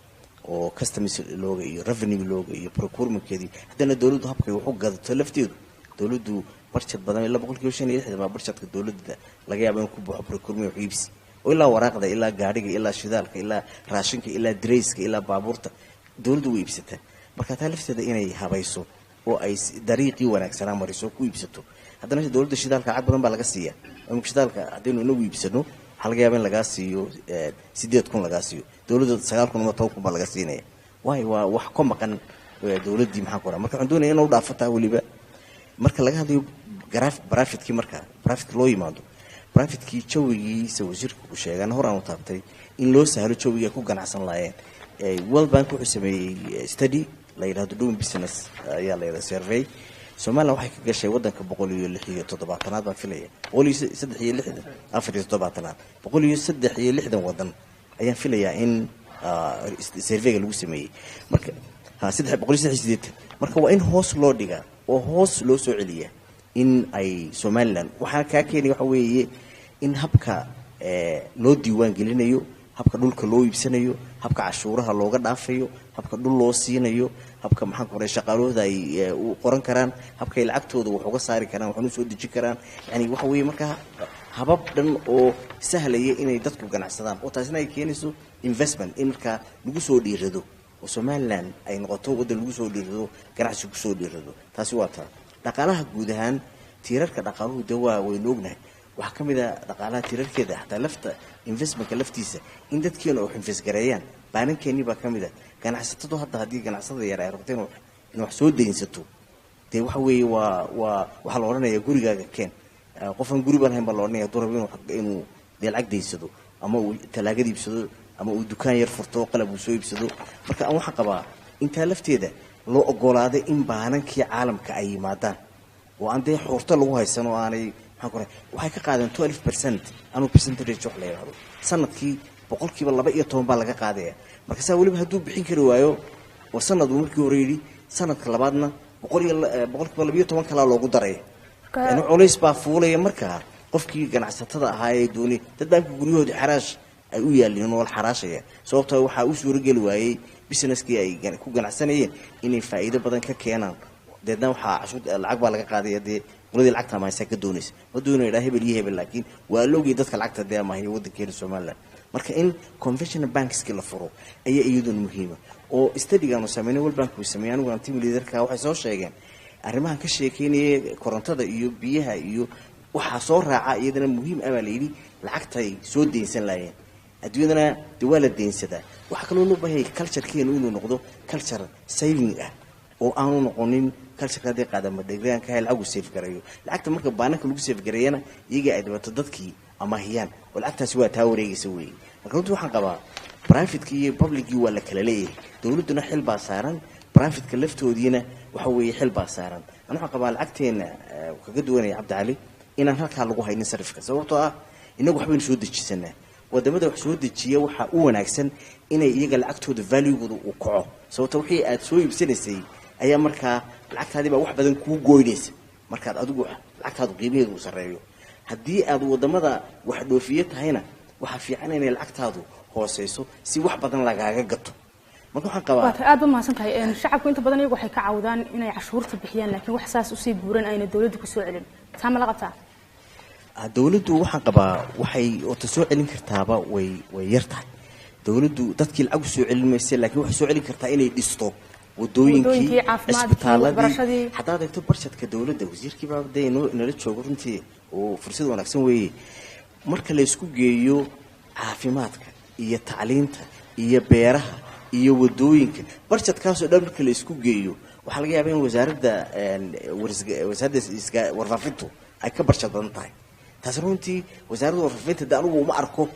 S8: oo customs looga iyo revenue looga iyo procurement-keedii haddana dawladdu habkay wax u gadato lafteedu dawladdu budget badan ilaa 150 baa budgetka dawladda laga yaabo in ku buuxo procurement iibsi oo ilaa waraaqda ilaa gaariga ilaa shidaalka ilaa raashinka ilaa dreyska ilaa baabuurta dawladdu way iibsataa marka taa lafteeda inay habayso oo ay dariiqii wanaagsan mariso ku iibsato haddana dawladda shidaalka cad badan baa laga siiyaa ama shidaalka hadaynu inagu iibsano waxa laga yaabaa in laga siiyo 8,000 laga siiyo dawladda 9,000 ama 10,000 baa laga siinaya waa wax ka maqan dawladdii maxaa ku raa marka waxaan doonayaa inuu dhaafataa waliba marka laga hadlayo profit-kii marka profit loo yimaado profit-kii jawigiisa wasiirku ku sheegan hor aan u taabtay in loo sahlo jawiga ku ganacsan laayeen World Bank wuxuu sameeyay study la yiraahdo doing business ayaa la yiraahdaa survey Soomaaliya waxay ka gashay wadanka 167 baan filaya 163 wadan ayaan filayaa in survey lagu sameeyay marka 368 marka waa in hoos loo dhigaa oo hoos loo soo celiyaa in ay Soomaaliland waxa ka keenay waxa weeye in habka loo diiwaan gelinayo habka dhulka loo iibsanayo habka cashuuraha looga dhaafayo habka dhul loo siinayo habka maxaan ku qoray shaqaalooda ay u qoran karaan habka ay lacagtooda wax uga saari karaan waxna soo dejin karaan yani waxa weeye marka habab dhan oo sahlaya inay dadku ganacsadaan oo taasina ay keenayso investment in marka lagu soo dhiirado oo Soomaaliland ay noqoto wadan lagu soo dhiirado ganacsi ku soo dhiirado taasi waa taa dhaqaalaha guud ahaan tiirarka dhaqaaluhu dawaa way noognahay waxa kamid ah dhaqaalaha tiirarkeeda hatta lafta investmentka laftiisa in dadkeena oo invest gareeyaan baanankeeni baa kamid ah ganacsatadu hadda hadii ganacsada yar ay rabteen in wax soo deynsato de waxa weeye waxa la oranayaa gurigaaga keen qofan guri baan hayn baa la oranayaa durab inuu lacag deysado ama uu talaagad iibsado ama uu dukaan yar furto qalab uu soo iibsado marka aan waxa qabaa inta lafteeda loo ogolaaday in baanankii caalamka ay yimaadaan oo aan de xorta lagu haysan oo aanay waxay ka qaadeen 12% anu percentage wax la yiraahdo sanadkii 12% baa laga qaadaya marka saa waliba haduu bixin kari waayo oo sanadu markii hore yiri sanadka labaadna 12% kala loogu daray yani culays baa fuulaya marka qofkii ganacsatada ahaa ee doonay dad baa guriyooda xaraash ay u yaaleen oo xaraashaya sababtoo waxa uu suuro gali waayay businesskii ay ku ganacsanayeen inay faa'iido badan ka keenaan deedna waxa cashuur lacag baa laga qaaday qoladii lacagta ma haysa ka doonaysa ma doonayo hebel iyo hebel laakiin waa loogii dadka lacagta deemahay waddankeena Soomaaliland marka in conventional banks la furo ayaa iyaduna muhiima oo study-gan sameeyay World Bank uu sameeyay anigu team leader-ka waxay soo sheegeen arrimahan ka sheekeynaya korontada iyo biyaha iyo waxa soo raaca iyadana muhiim ah baa leeyahay lacagtay soo deynsan laayeen adduunyadana dawlada deynsadaa waxa kale oo loo baahay culture-keenu inuu noqdo culture saving ah oo aanu noqonin culture-ka qaadama deegaanka hal agu save garayo lacagta marka baanka lagu save garayana iyaga ay dhibato dadkii ama hiyaan oo lacagtaasi waa taa wareegaysa weey marka runtii waxaan qabaa private iyo public waa la kala leeyahay dawladuna xil baa saaran private-ka laftoodiina waxa weeye xil baa saaran ana waxaan qabaa lacagteena kaga duwanay Cabdi Cali inaan halka lagu haynin sarifka sababtoo ah inagu waxba soo dejisanaa wadamada wax soo dejiya waxa uu wanaagsan inay iyaga lacagtooda value-gooda uu kaco sababtoo wixii aad soo iibsanaysay ayaa markaa lacagtaadii baa wax badan ku gooynaysa markaad adigu lacagtaadu qiimaheedu sareeyo haddii aad wadamada wax dhoofiye tahayna waxa fiican inay lacagtaadu hooseyso si wax badan lagaaga gato marka waxaan qabaa
S5: waa aad ma santahay shacabku inta badan iyagu waxay ka caawdaan inay cashuurta bixiyaan laakiin wax saas u sii buuran ayna dawladdu ku soo celin taama la qabtaa
S8: dawladdu waxaan qabaa waxay oo soo celin kartaaba way yartahay dawladdu dadkii lacag soo celin maysa laakiin waxay soo celin kartaa inay dhisto wadooyinkii isbitaaladii hadaa dadka barshadka dawladda wasiirkii baa nala joogo runtii oo fursad wanaagsan weeye marka la isku geeyo caafimaadka iyo tacliinta iyo beeraha iyo wadooyinka barshadkaas oo dhan marka la isku geeyo waxa laga yaabaa in wasaaradda warfaafintu ay ka barshad badan tahay taas runtii wasaaradda warfaafinta anigu uma arko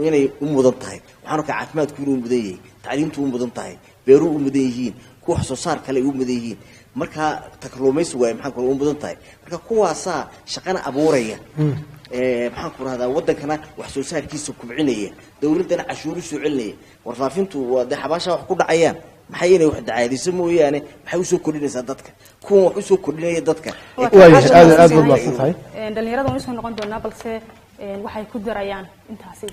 S8: inay u mudan tahay waxaanu ka caafimaadku inuu mudan yahay tacliintu u mudan tahay beeruhu u mudan yihiin kuwa soo saar kale u mudan yihiin marka takluumaysi way maxaan ku mudan tahay marka kuwaasa shaqana abuuraya maxaan ku raahdaa wadankana wax soo saarkiisa kubcinaya dawladana cashuur soo celinaya warfaafintu waa xabaasha wax ku dhacayaan maxay inay wax dacaadiso mooyaane maxay u soo kordhinaysaa dadka kuwa wax u soo kordhinaya dadka
S6: aad ma tahay
S5: dhalinyarada oo soo noqon doona balse waxay ku darayaan intaasi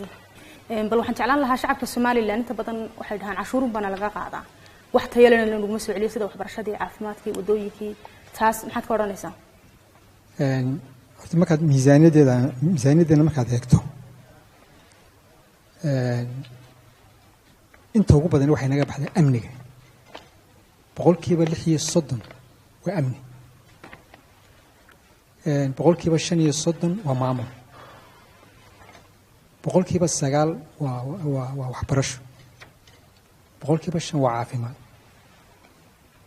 S5: bal waxaan jeclaan lahaa shacabka Soomaaliland inta badan waxay dhahaan cashuur bana laga qaadaa wax tayo leh lagu soo celiyo sida waxbarashadii caafimaadkii wadooyinkii taas maxaad ka oranaysaa
S7: horta markaad miisaaniyadeena markaad eegto inta ugu badan waxay naga baxday amniga boqolkiiba 36 waa amni boqolkiiba 35 waa maamul boqolkiiba 9 waa waxbarasho boqolkiiba 5 waa caafimaad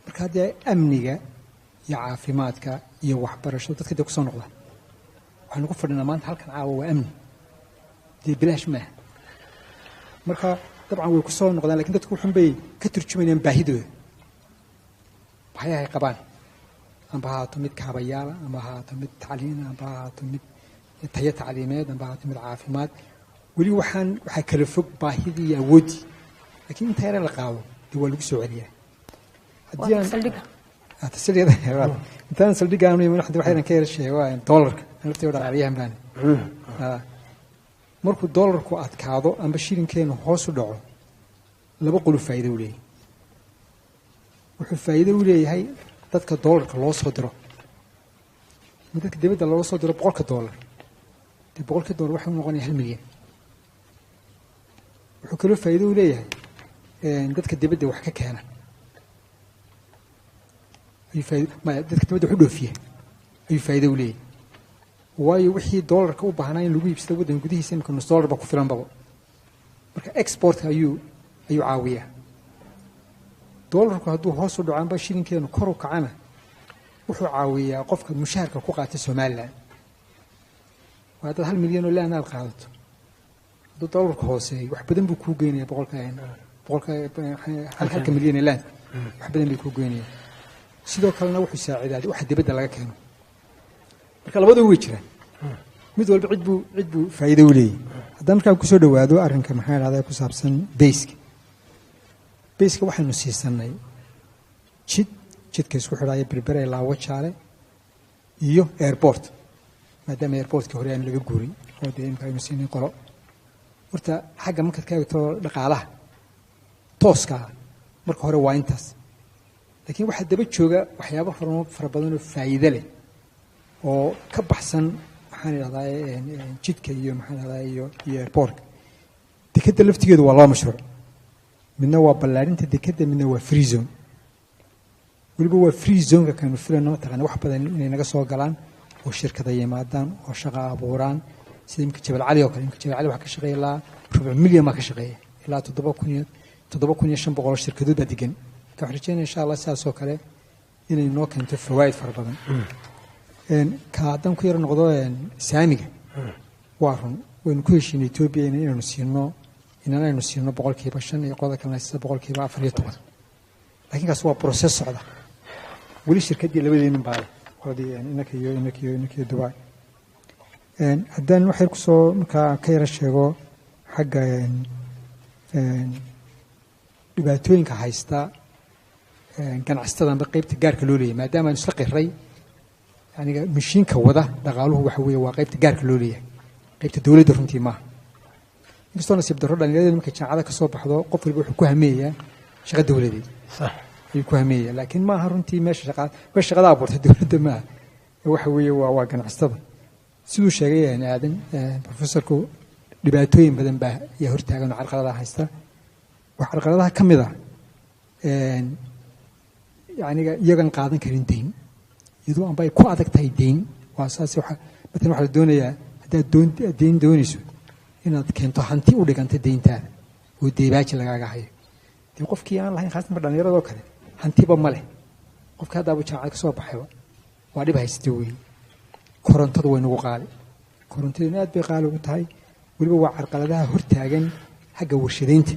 S7: marka hadii amniga iyo caafimaadka iyo waxbarasho dadka ku soo noqdaan waxaan ku fadhinaa maanta halkan caawa waa amni dee bilaash ma marka dabcan way ku soo noqdaan laakiin dadku wuxuu bay ka turjumayaan baahidooda waxay qabaan amba haato mid kaabayaal amba haato mid tacliin amba haato mid tayo tacliimeed amba haato mid caafimaad weli waxa kala fog baahidii iyo awoodii laakiin inta yar la qaado dee waa lagu soo celiyaa haddii aan tasliida intaan saldhigaan iyo madaxda waxay ka yar sheegaan dollarka naftii wada ariyahan baan markuu dollarku adkaado amba shilinkeenu hoos u dhaco laba qolo faa'iido u leeyahay wuxuu faa'iido u leeyahay dadka dollarka loo soo diro dadka dibadda loo soo diro $100 $100 waxa uu noqonayaa 1 milyan wuxuu kale faa'iido u leeyahay dadka dibadda wax ka keena dadka dibadda wuxuu dhoofiya ayuu faa'iido u leeyahay waayo wixii dollarka u baahnaa in lagu iibsado waddan gudihiisa imika $1 ba ku filan babo marka exportka ayuu caawiyaa dollarku hadduu hoos u dhaco amba shilinkeenu kor u kacana wuxuu caawiyaa qofka mushaharka ku qaata Soomaaliland waa dad 1 milyan oo laan aad qaadato hadduu dollarku hooseeyo wax badan buu kuu geynayaa halka milyan laan wax badan buu kuu geynayaa sidoo kalena wuxuu saacidaa waxa dibadda laga keeno marka labadaba way jiraan mid walba cid buu faa'iido u leeyahay haddaan markaa ku soo dhawaado arrinka maxaa dhahdaa ku saabsan base-ka waxaynu siisanay jidka isku xidhaya berbera ilaa Wajaale iyo airport maadaama airportka hore aan laga guuray oo dee imka aynu siinay qolo horta xagga markaad ka eegto dhaqaalaha tooska marka hore waa intaas laakiin waxaa daba jooga waxyaabo fara badan oo faa'iido leh oo ka baxsan maxaan idhahdaa jidka iyo maxaan idhahdaa iyo airportka dekadda laftigeedu waa laba mashruuc midna waa ballaarinta dekadda midna waa free zone weliba waa free zoneka kaynu filayno mataqaana wax badan inay naga soo galaan oo shirkada yimaadaan oo shaqa abuuraan sida imika jabal cali oo kale imika jabal cali waxaa ka shaqeeya ilaa rubuc milyan baa ka shaqeeya ilaa 7,500 shirkadood baa degan marka waxaan rajeynaya insha allah sidaas oo kale inay noo keento fawaa'id fara badan ka haddaan ku yaro noqdo saamiga waa run waynu ku heshiinay etoobiya inaynu siino 5% iyo qodob kalena 14%. laakiin kaas waa process socda weli shirkaddii labadeena baa qoladii inaka Dubai haddaan wax yar kusoo markaa ka yara sheego xagga dhibaatooyinka haysta ganacsatada qaybta gaarka loo leeyahay maadaama aan isla qiray aniga mashiinka wada dhaqaaluhu waxa weeye waa qaybta gaarka loo leeyahay qaybta dawladda runtii maaha inkastoo nasiib darro dhalinyarada markay jaamacada ka soo baxdo qof walba wuxuu ku hameeyaa shaqa dawladeed ayuu ku hameeyaa laakiin maaha runtii meesha shaqada abuurtay dawladda maaha waxa weeye waa ganacsatada siduu sheegay aadan professorku dhibaatooyin badan baa ayaa hortaagan oo carqaladaha haysta wax carqaladaha ka mid ah yacniga iyagan qaadan karin deyn iyadoo anba ay ku adag tahay deyn waa saas matalan waxaa la doonayaa haddaad deyn doonayso inaad keento hanti u dhiganta deyntaada oo deebaaji lagaaga hayo dee qofkii aan lahayn khaasatan dhallinyaradoo kale hantiba ma leh qofka haddaaba jaamacad ka soo baxayba waa dhib haysata weeye korontadu way nagu qaali korontaduna aad bay qaali ugu tahay weliba waa carqaladaha hortaagan xagga warshadaynta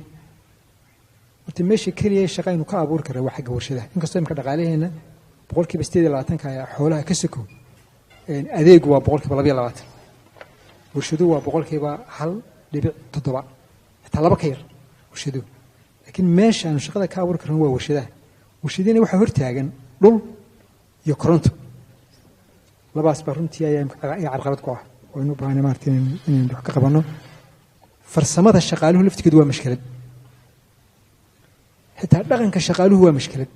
S7: horta meesha keliya shaqa aynu ka abuuri karra waa xagga warshadaha inkastoo imika dhaqaalaheena 28% ayaa xoolaha ka sokow adeegu waa 22% warshaduhu waa 1.7 xitaa laba ka yar warshaduhu laakiin meesha aanu shaqada ka abuuri karno waa warshadaha warshadiina waxaa hortaagan dhul iyo koronto labaas baa runtii ayaa carqalad ku ah oo inu baahnay maartay inaynu wax ka qabanno farsamada shaqaaluhu laftigeedu waa mashkilad xitaa dhaqanka shaqaaluhu waa mashkilad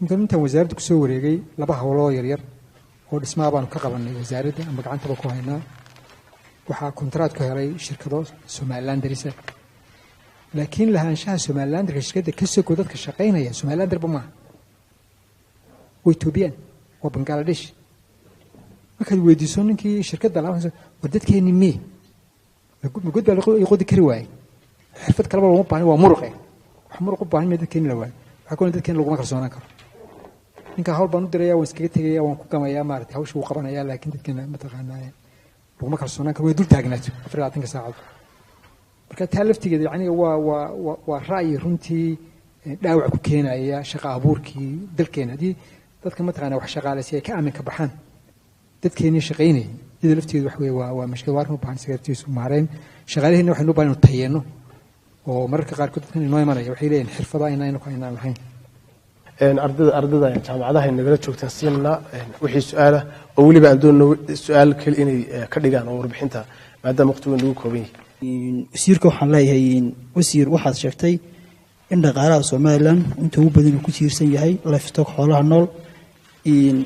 S7: intaan wasaaradda ku soo wareegay laba hawloo yaryar oo dhismaha baanu ka qabanay wasaaradda ama gacantaba ku haynaa waxaa kontraad ku helay shirkado Somaliland darisa laakiin lahaanshaha Somaliland shirkadda ka soo dadka shaqaynaya Somaliland darba maaha way Ethiopian waa Bangladesh markaad weydiiso ninkii shirkadda lahaansa war dadkeeni mee magud baa la qodi kari waayay xirfad kale looma baahan waa muruqe wax muruq u baahan dadkeeni la waayay waxa koon dadkeeni laguma kalsoonaan karo ninka hawl baan u diraya waan iskaga tagaya waan ku gamayaa maartay hawsha uu qabanaya laakiin dadkeena ma taqaanaa laguma kalsoonaan karo way dul taagnaato 24 saacadood marka taa laftigeeda yacni waa ra'yi runtii dhaawac ku keenaya shaqa abuurkii dalkeena hadii dadka ma taqaanaa wax shaqaaleysi ay ka aamin ka baxaan dadkeena shaqeynay iyada lafteedu wax weeye waa mashkil waarka u baahan sigaartiisu maareen shaqaalaheena waxaynu u baahan inuu tayeeno oo mararka qaarkood dadkan inoo imanaya waxay leeyihiin xirfadaha inaynu ka inaan lahayn
S6: ardada jaamacadaha nagala joogtaan siinna wixii su'aala oo weliba aan doonno su'aal kale inay ka dhigaan oo warbixinta maadaama waqtigu nagu kooban yahay
S12: wasiirka waxaan leeyahay wasiir waxaad sheegtay in dhaqaalaha Soomaaliland inta ugu badan uu ku tiirsan yahay livestock xoolaha nool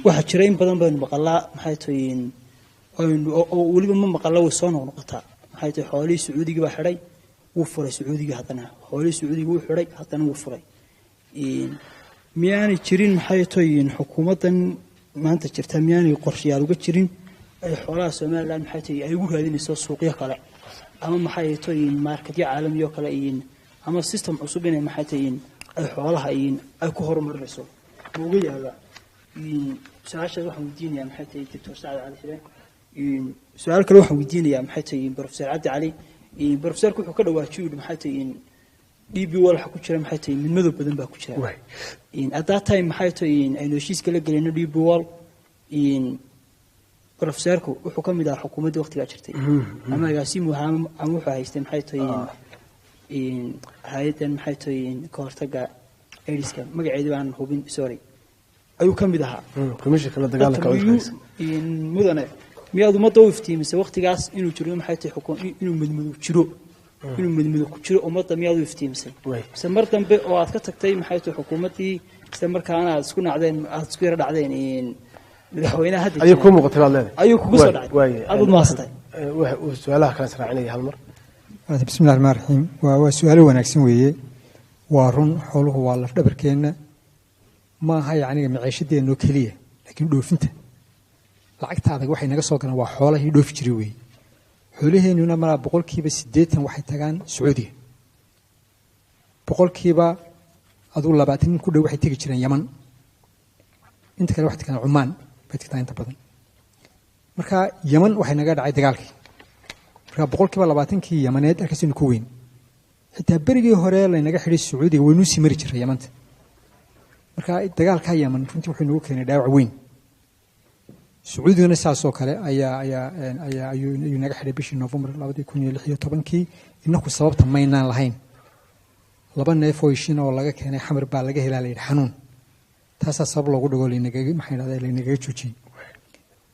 S12: waxa jira in badan baynu maqalaa maxay tahay oo weliba ma maqalaa way soo noqnoqotaa maxay tahay xoolihii Sacuudiga baa xidhay wuu furay Sacuudiga haddana xoolihii Sacuudiga wuu xidhay haddana wuu furay miyaanay jirin maxay tahay xukuumaddan maanta jirta miyaanay qorshayaal uga jirin ay xoolaha Soomaaliland maxay tahay ay ugu raadinayso suuqyo kale ama maxay tahay marketyo caalami oo kale ama system cusub inay maxay tahay ay xoolaha ay ku horumarinayso ugu yaala su'aashaas waxaan weydiinayaa maxay tahay Dr. Saad Cali Shire su'aal kale waxaan weydiinayaa maxay tahay Professor Cabdi Cali professorku wuxuu ka dhawaajiyay maxay tahay DB waxa ku jira maxay tahay midmado badan baa ku jira at that time maxay tahay aynu heshiiska la galayno DB wall professorku wuxuu ka mid ahaa xukuumadda waqtiga jirtay ama agaasimu ama wuxuu haystay maxay tahay hay'adan maxay tahay ka hortagga AIDS-ka magaceedu aan hubin sorry ayuu ka mid ahaa
S6: komishanka la dagaalanka
S12: mudane miyaad ummadda u iftiimisay waqtigaas inuu jiro maxay tahay inuu midmado jiro inuu midmado ku jiro ummadda miyaad u iftiimisay se mar dambe oo aad ka tagtay maxay tahay xukuumaddii isla markaana aad isku nacdeen aad isku yara dhacdeen madaxweynaha hadda
S6: ayuu ku muuqatay baad leedahay
S12: ayuu kugu soo dhacay aad maasatay
S6: su'aalaha kale saraacinaya hal mar
S7: bismillahi rahmaani rahiim waa su'aalo wanaagsan weeye waa run xooluhu waa laf dhabarkeenna ma aha yacniga maciishadeenno keliya laakiin dhoofinta lacagta adag waxay naga soo galaan waa xoolahii dhoofi jiray weeye xoolaheennuna malaa 80% waxay tagaan sacuudiga 20% aduu 20 ku dhow waxay tegi jireen yaman inta kale waxay tagaan cumaan bay tagtaa inta badan marka yaman waxay naga dhacay dagaalkii marka 20% yamaneed arkasinu ku weyn xitaa berigii hore laynaga xidhay sacuudiga waynuu sii mari jiray yamanta marka dagaalka yaman runtii wuxuu nagu keenay dhaawac weyn sacuudigana saasoo kale ayuu naga xidhay bishii November 2016 inaku sababta maynaan lahayn laba neef oo ishin oo laga keenay xamar baa laga helaa leeyahay xanuun taasaa sabab loogu dhago laynagaga joojiyey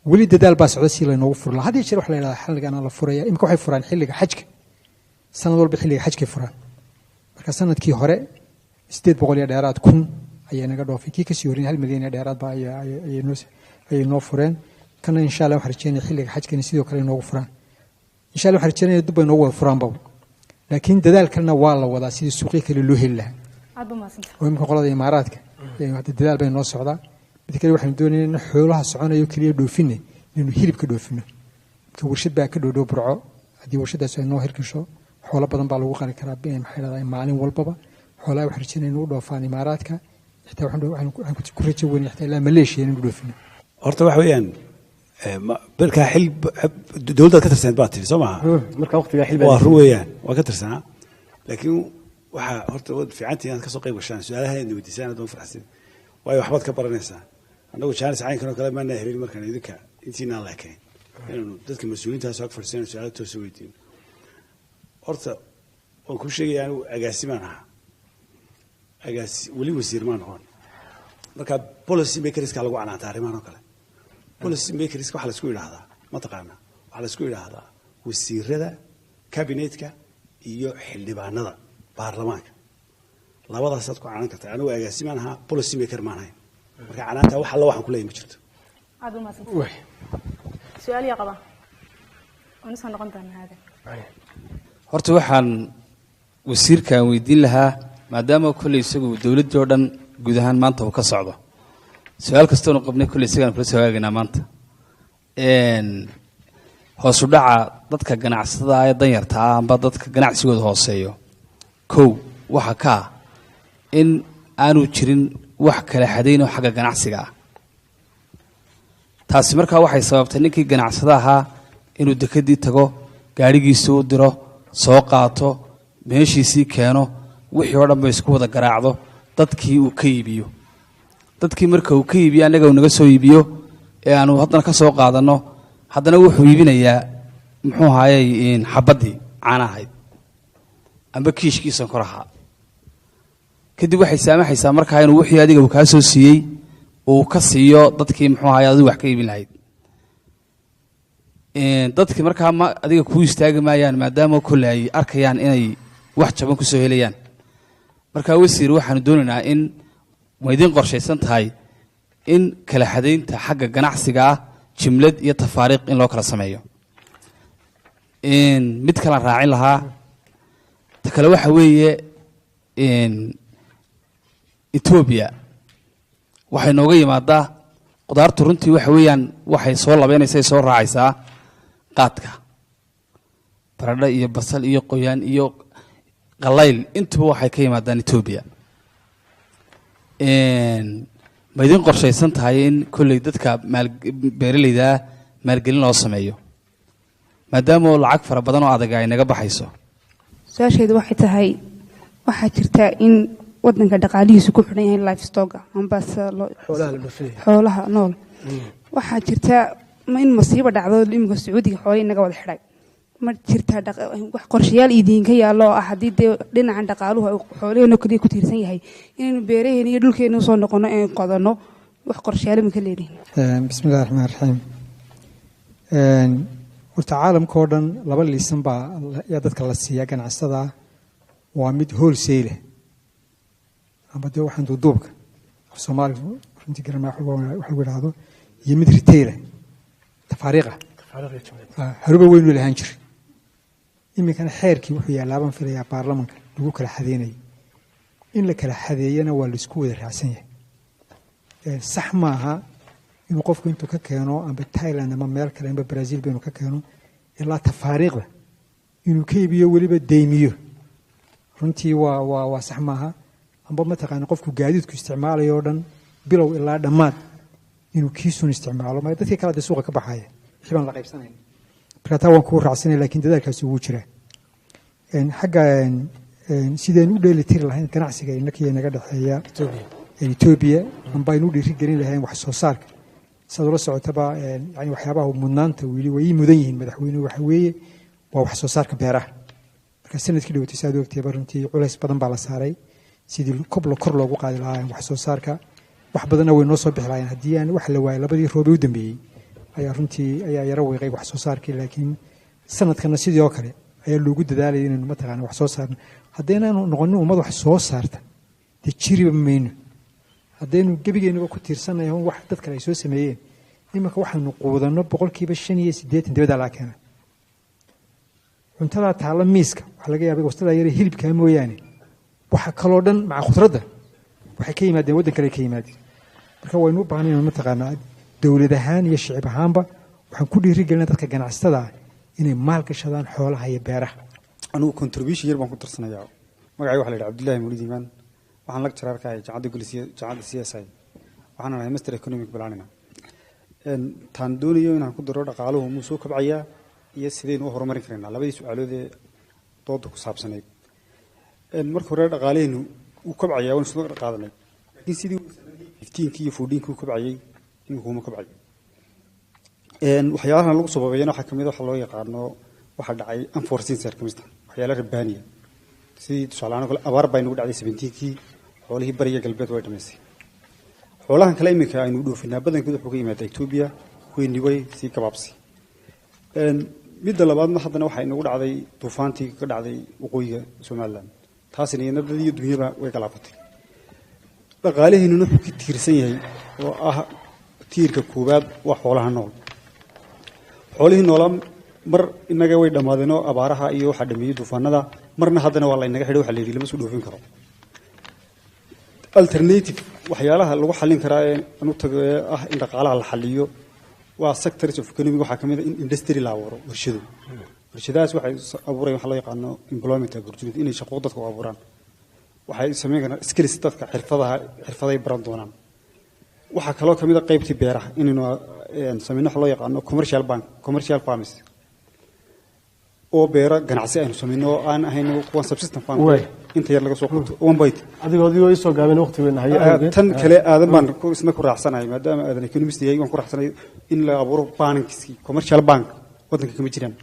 S7: weli dadaal baa socda si laynoogu furi lahaa haddii jeer wax la yidhahdaa xilligan la furaya imika waxay furaan xilliga xajka sanad walba xilliga xajkay furaan marka sanadkii hore 800 iyo dheeraad kun ayay naga dhoofay kii kasii horeeyay 1 milyan iyo dheeraad baa ayay noo fureen kana insha Allah waxaan rajeynayaa xilliga xajkana sidoo kale inoogu furaan insha Allah waxaan rajeynayaa dib bay noogu wada furaan baa laakiin dadaalkana waa la wadaa sidii suuqyo kale loo heli lahaa
S5: aad u maasanta
S7: oo imka qolada imaaraadka hadda dadaal bay noo socdaa mid kale waxaan doonaynaa in xoolaha soconayo kaliya dhoofine inuu hilib ka dhoofino ka warshad baa ka dhoodhoo burco haddii warshadaas ay noo hirgasho xoolo badan baa lagu qali karaa maxay leedahay maalin walbaba xoolaha waxaan rajeynayaa inuu dhoofaan imaaraadka xitaa waxaan ku rajo weynay xitaa ilaa Malaysia inuu dhoofino
S10: horta waxa weeyaan balka xil dawladda ka tirsan baa tiri soo maaha
S6: marka waqtiga xil
S10: waa ruwayaan waa ka tirsanaa laakiin waxa horta wad fiicantii inaad ka soo qayb gashaan su'aalaha aad weydiisaan aad farxsan waayo waxbaad ka baranaysaa annagu jaanis caynkan oo kale ma helin markaan idinka intiina la keen inuu dadka mas'uuliyiinta soo farsan su'aalaha toos weydiin horta oo ku sheegay anigu agaasimaan ah wali wasiir ma noqon marka policy makers ka lagu canaanta arrimahan oo kale policy makers waxa la isku yiraahdaa ma taqaana waxa la isku yiraahdaa wasiirada cabinetka iyo xildhibaanada baarlamaanka labadaas aad ku canaan kartaa anigu agaasimaan ahaa policy maker ma ahayn marka canaanta waxa la waxaan ku leeyahay ma jirto
S5: aad u maasanta su'aal ya qaba oo soo noqon doona hada
S11: horta waxaan wasiirkan weydiin lahaa maadaama kulay isagu dawladda oo dhan guud ahaan maanta uu ka socdo su'aal kasta oo qabnay kulay isagaan kula soo hagaagna maanta hoos u dhaca dadka ganacsatada ah ee danyarta ah amba dadka ganacsigooda hooseeyo kow waxa ka in aanu jirin wax kala xadeyn oo xagga ganacsiga ah taasi markaa waxay sababtay ninkii ganacsada ahaa inuu dekadii tago gaarigiisa u diro soo qaato meeshiisii keeno wixii oo dhan bay isku wada garaacdo dadkii uu ka iibiyo dadkii marka uu ka iibiyo annaga uu naga soo iibiyo ee aanu haddana ka soo qaadanno haddana wuxuu iibinayaa muxuu ahaayey xabaddii caana ahayd amba kiishkiisan kor ahaa kadib waxay saamaxaysaa markaa inuu wixii adiga uu kaa soo siiyey uu ka siiyo dadkii muxuu ahaayey adigu wax ka iibin lahayd dadkii markaa adiga kuu istaagi maayaan maadaama kolle ay arkayaan inay wax jaban ku soo helayaan markaa wasiir waxaanu doonaynaa in ma idiin qorshaysan tahay in kala xadaynta xagga ganacsiga ah jimlad iyo tafaariiq in loo kala sameeyo mid kalan raacin lahaa ta kale waxa weeye Ethiopia waxay nooga yimaadaa qudaartu runtii waxa weeyaan waxay soo labeynaysaa soo raacaysaa qaadka baradho iyo basal iyo qoyaan iyo qalayl intuba waxay ka yimaadaan Ethiopia ma idin qorshaysan tahay in kulley dadka beeralayda maalgelin loo sameeyo maadaama lacag fara badan oo adag ay naga baxayso
S13: su'aasheedu waxay tahay waxaa jirta in wadanka dhaqaalihiisu ku xidhan yahay livestock amba xoolaha nool waxaa jirta in masiibo dhacdo imika Sacuudiga xoolaha inaga wada xidhay ma jirta wax qorshayaal idinka yaalo ah hadii dhinaca dhaqaaluhu xoolaheena kaliya ku tiirsan yahay inaynu beeraheena iyo dhulkeena soo noqono ee qodano wax qorshayaal ma ka leeyihiin
S7: bismillaahir rahmaanir rahiim horta caalamka oo dhan laba liisan baa yaa dadka la siiyaa ganacsatada waa mid wholesale amba dee waxaan duuduubka Soomaaliya runtii garama wax lagu yiraahdo iyo mid retailer tafaariiqa haruba weynu lahaan jiray iminkana xeerkii wuxuu yaallaaban filayaa baarlamanka lagu kala xadeynayo in la kala xadeeyana waa laisku wada raacsan yahay sax maaha inuu qofku intuu ka keeno amba Thailand ama meel kale amba Brazil baynu ka keeno ilaa tafaariiqda inuu ka iibiyo weliba deymiyo runtii waa sax maaha amba mataqaana qofku gaadiidku isticmaalayo oo dhan bilow ilaa dhammaad inuu kiisuun isticmaalo ma dadkii kale suuqa ka baxaya xibaan la qaybsanayna marka taa waan ku raacsanay laakiin dadaalkaasi wuu jiraa xagga sideen u dheeli tiri lahayn ganacsiga inakii naga dhaxeeya Ethiopia amba inuu dhiiri gelin lahayn wax soo saarka sidoo la socotaba yani waxyaabaha mudnaanta wili way mudan yihiin madaxweynuhu waxa weeye waa wax soo saarka beeraha marka sanadkii dhawatay saad ogtay runtii culays badan baa la saaray sidii kor loogu qaadi lahaa wax soo saarka wax badanna way noo soo bixi lahayn haddii aan wax la waayay labadii roob u dambeeyey ayaa runtii ayaa yara weeqay wax soo saarkii laakiin sanadkana sidii oo kale ayaa loogu dadaalayay inaynu mataqaana wax soo saarno haddaynaanu noqonin ummad wax soo saarta dee jiriba mayno haddaynu gebigeennuba ku tiirsanahay wax dad kale ay soo sameeyeen iminka waxaanu quudanno 85% dibadda laa keena cuntada taala miiska waxa laga yaabaa wastada yar hilibka mooyaane waxa kaloo dhan maca khudradda waxay ka yimaadeen waddan kale ka yimaadeen marka waynu u baahnay inaan mataqaanaa dowlad ahaan iyo shicib ahaanba waxaan ku dhiirigelinaa dadka ganacsatada inay maal gashadaan xoolaha iyo beeraha
S14: anigu contribution yar baan ku tirsanayaa magacayga waxa la yidhaha Cabdullaahi Mawlid Iimaan waxaan lecturer ka ahay jaamacadda CSI waxaan ahay master economic planning taan doonayo inaan ku daro dhaqaaluhu muu soo kabcayaa iyo sideen u horumarin karnaa labadii su'aalood ee dooda ku saabsaneyd marka hore dhaqaaleenu uu kabcayaa waan soo qaadanay laakiin sidii 15 iyo 14 uu kabcayay inuu kuma kabcayo waxyaalaha lagu sababeeyana waxa kamid ah waxa loo yaqaano waxa dhacay unforeseen circumstances waxyaalaha rabbaaniya sidii tusaalahan kale abaar baa inagu dhacday 17kii xoolihii bariga galbeed way dhameysay xoolahan kale imika aynu dhoofinaa badankooda wuxuu ka yimaadaa Ethiopia weyni way si kabaabsi midda labaadna haddana waxa inagu dhacday duufaantii ka dhacday waqooyiga Soomaaliland taasina iyadana iyo dunyaba way galaafatay dhaqaalaheenu wuxuu ka tiirsan yahay oo ah tiirka koobaad waa xoolaha nool xoolihii noolaa mar inaga way dhamaadeen oo abaaraha iyo waxa dhameeyay duufaanada marna haddana waa la inaga xidhay waxa la yiri lama soo dhoofin karo alternative waxyaalaha lagu xallin karaa ee anu tago ah in dhaqaalaha la xalliyo waa sectors of economy waxa kamid ah in industry la abuuro warshadaas waxay abuurayaan waxa loo yaqaano employment opportunity inay shaqo dadku abuuraan waxay sameeyaan skills dadka xirfaday baran doonaan waxa kaloo kamid ah qaybtii beeraha inaynu sameeyno waxa loo yaqaano commercial farms oo beera ganacsi aynu sameeyno aan ahayn kuwa subsistence farm inta yar laga soo qabto one bite
S6: adigoo soo gaabeen waqtigeena hay'adaha
S14: tan kale aadan baan isna ku raacsanahay maadaama aadan economist yahay waan ku raacsanahay in la abuuro bankiski commercial bank wadanka kama jiraan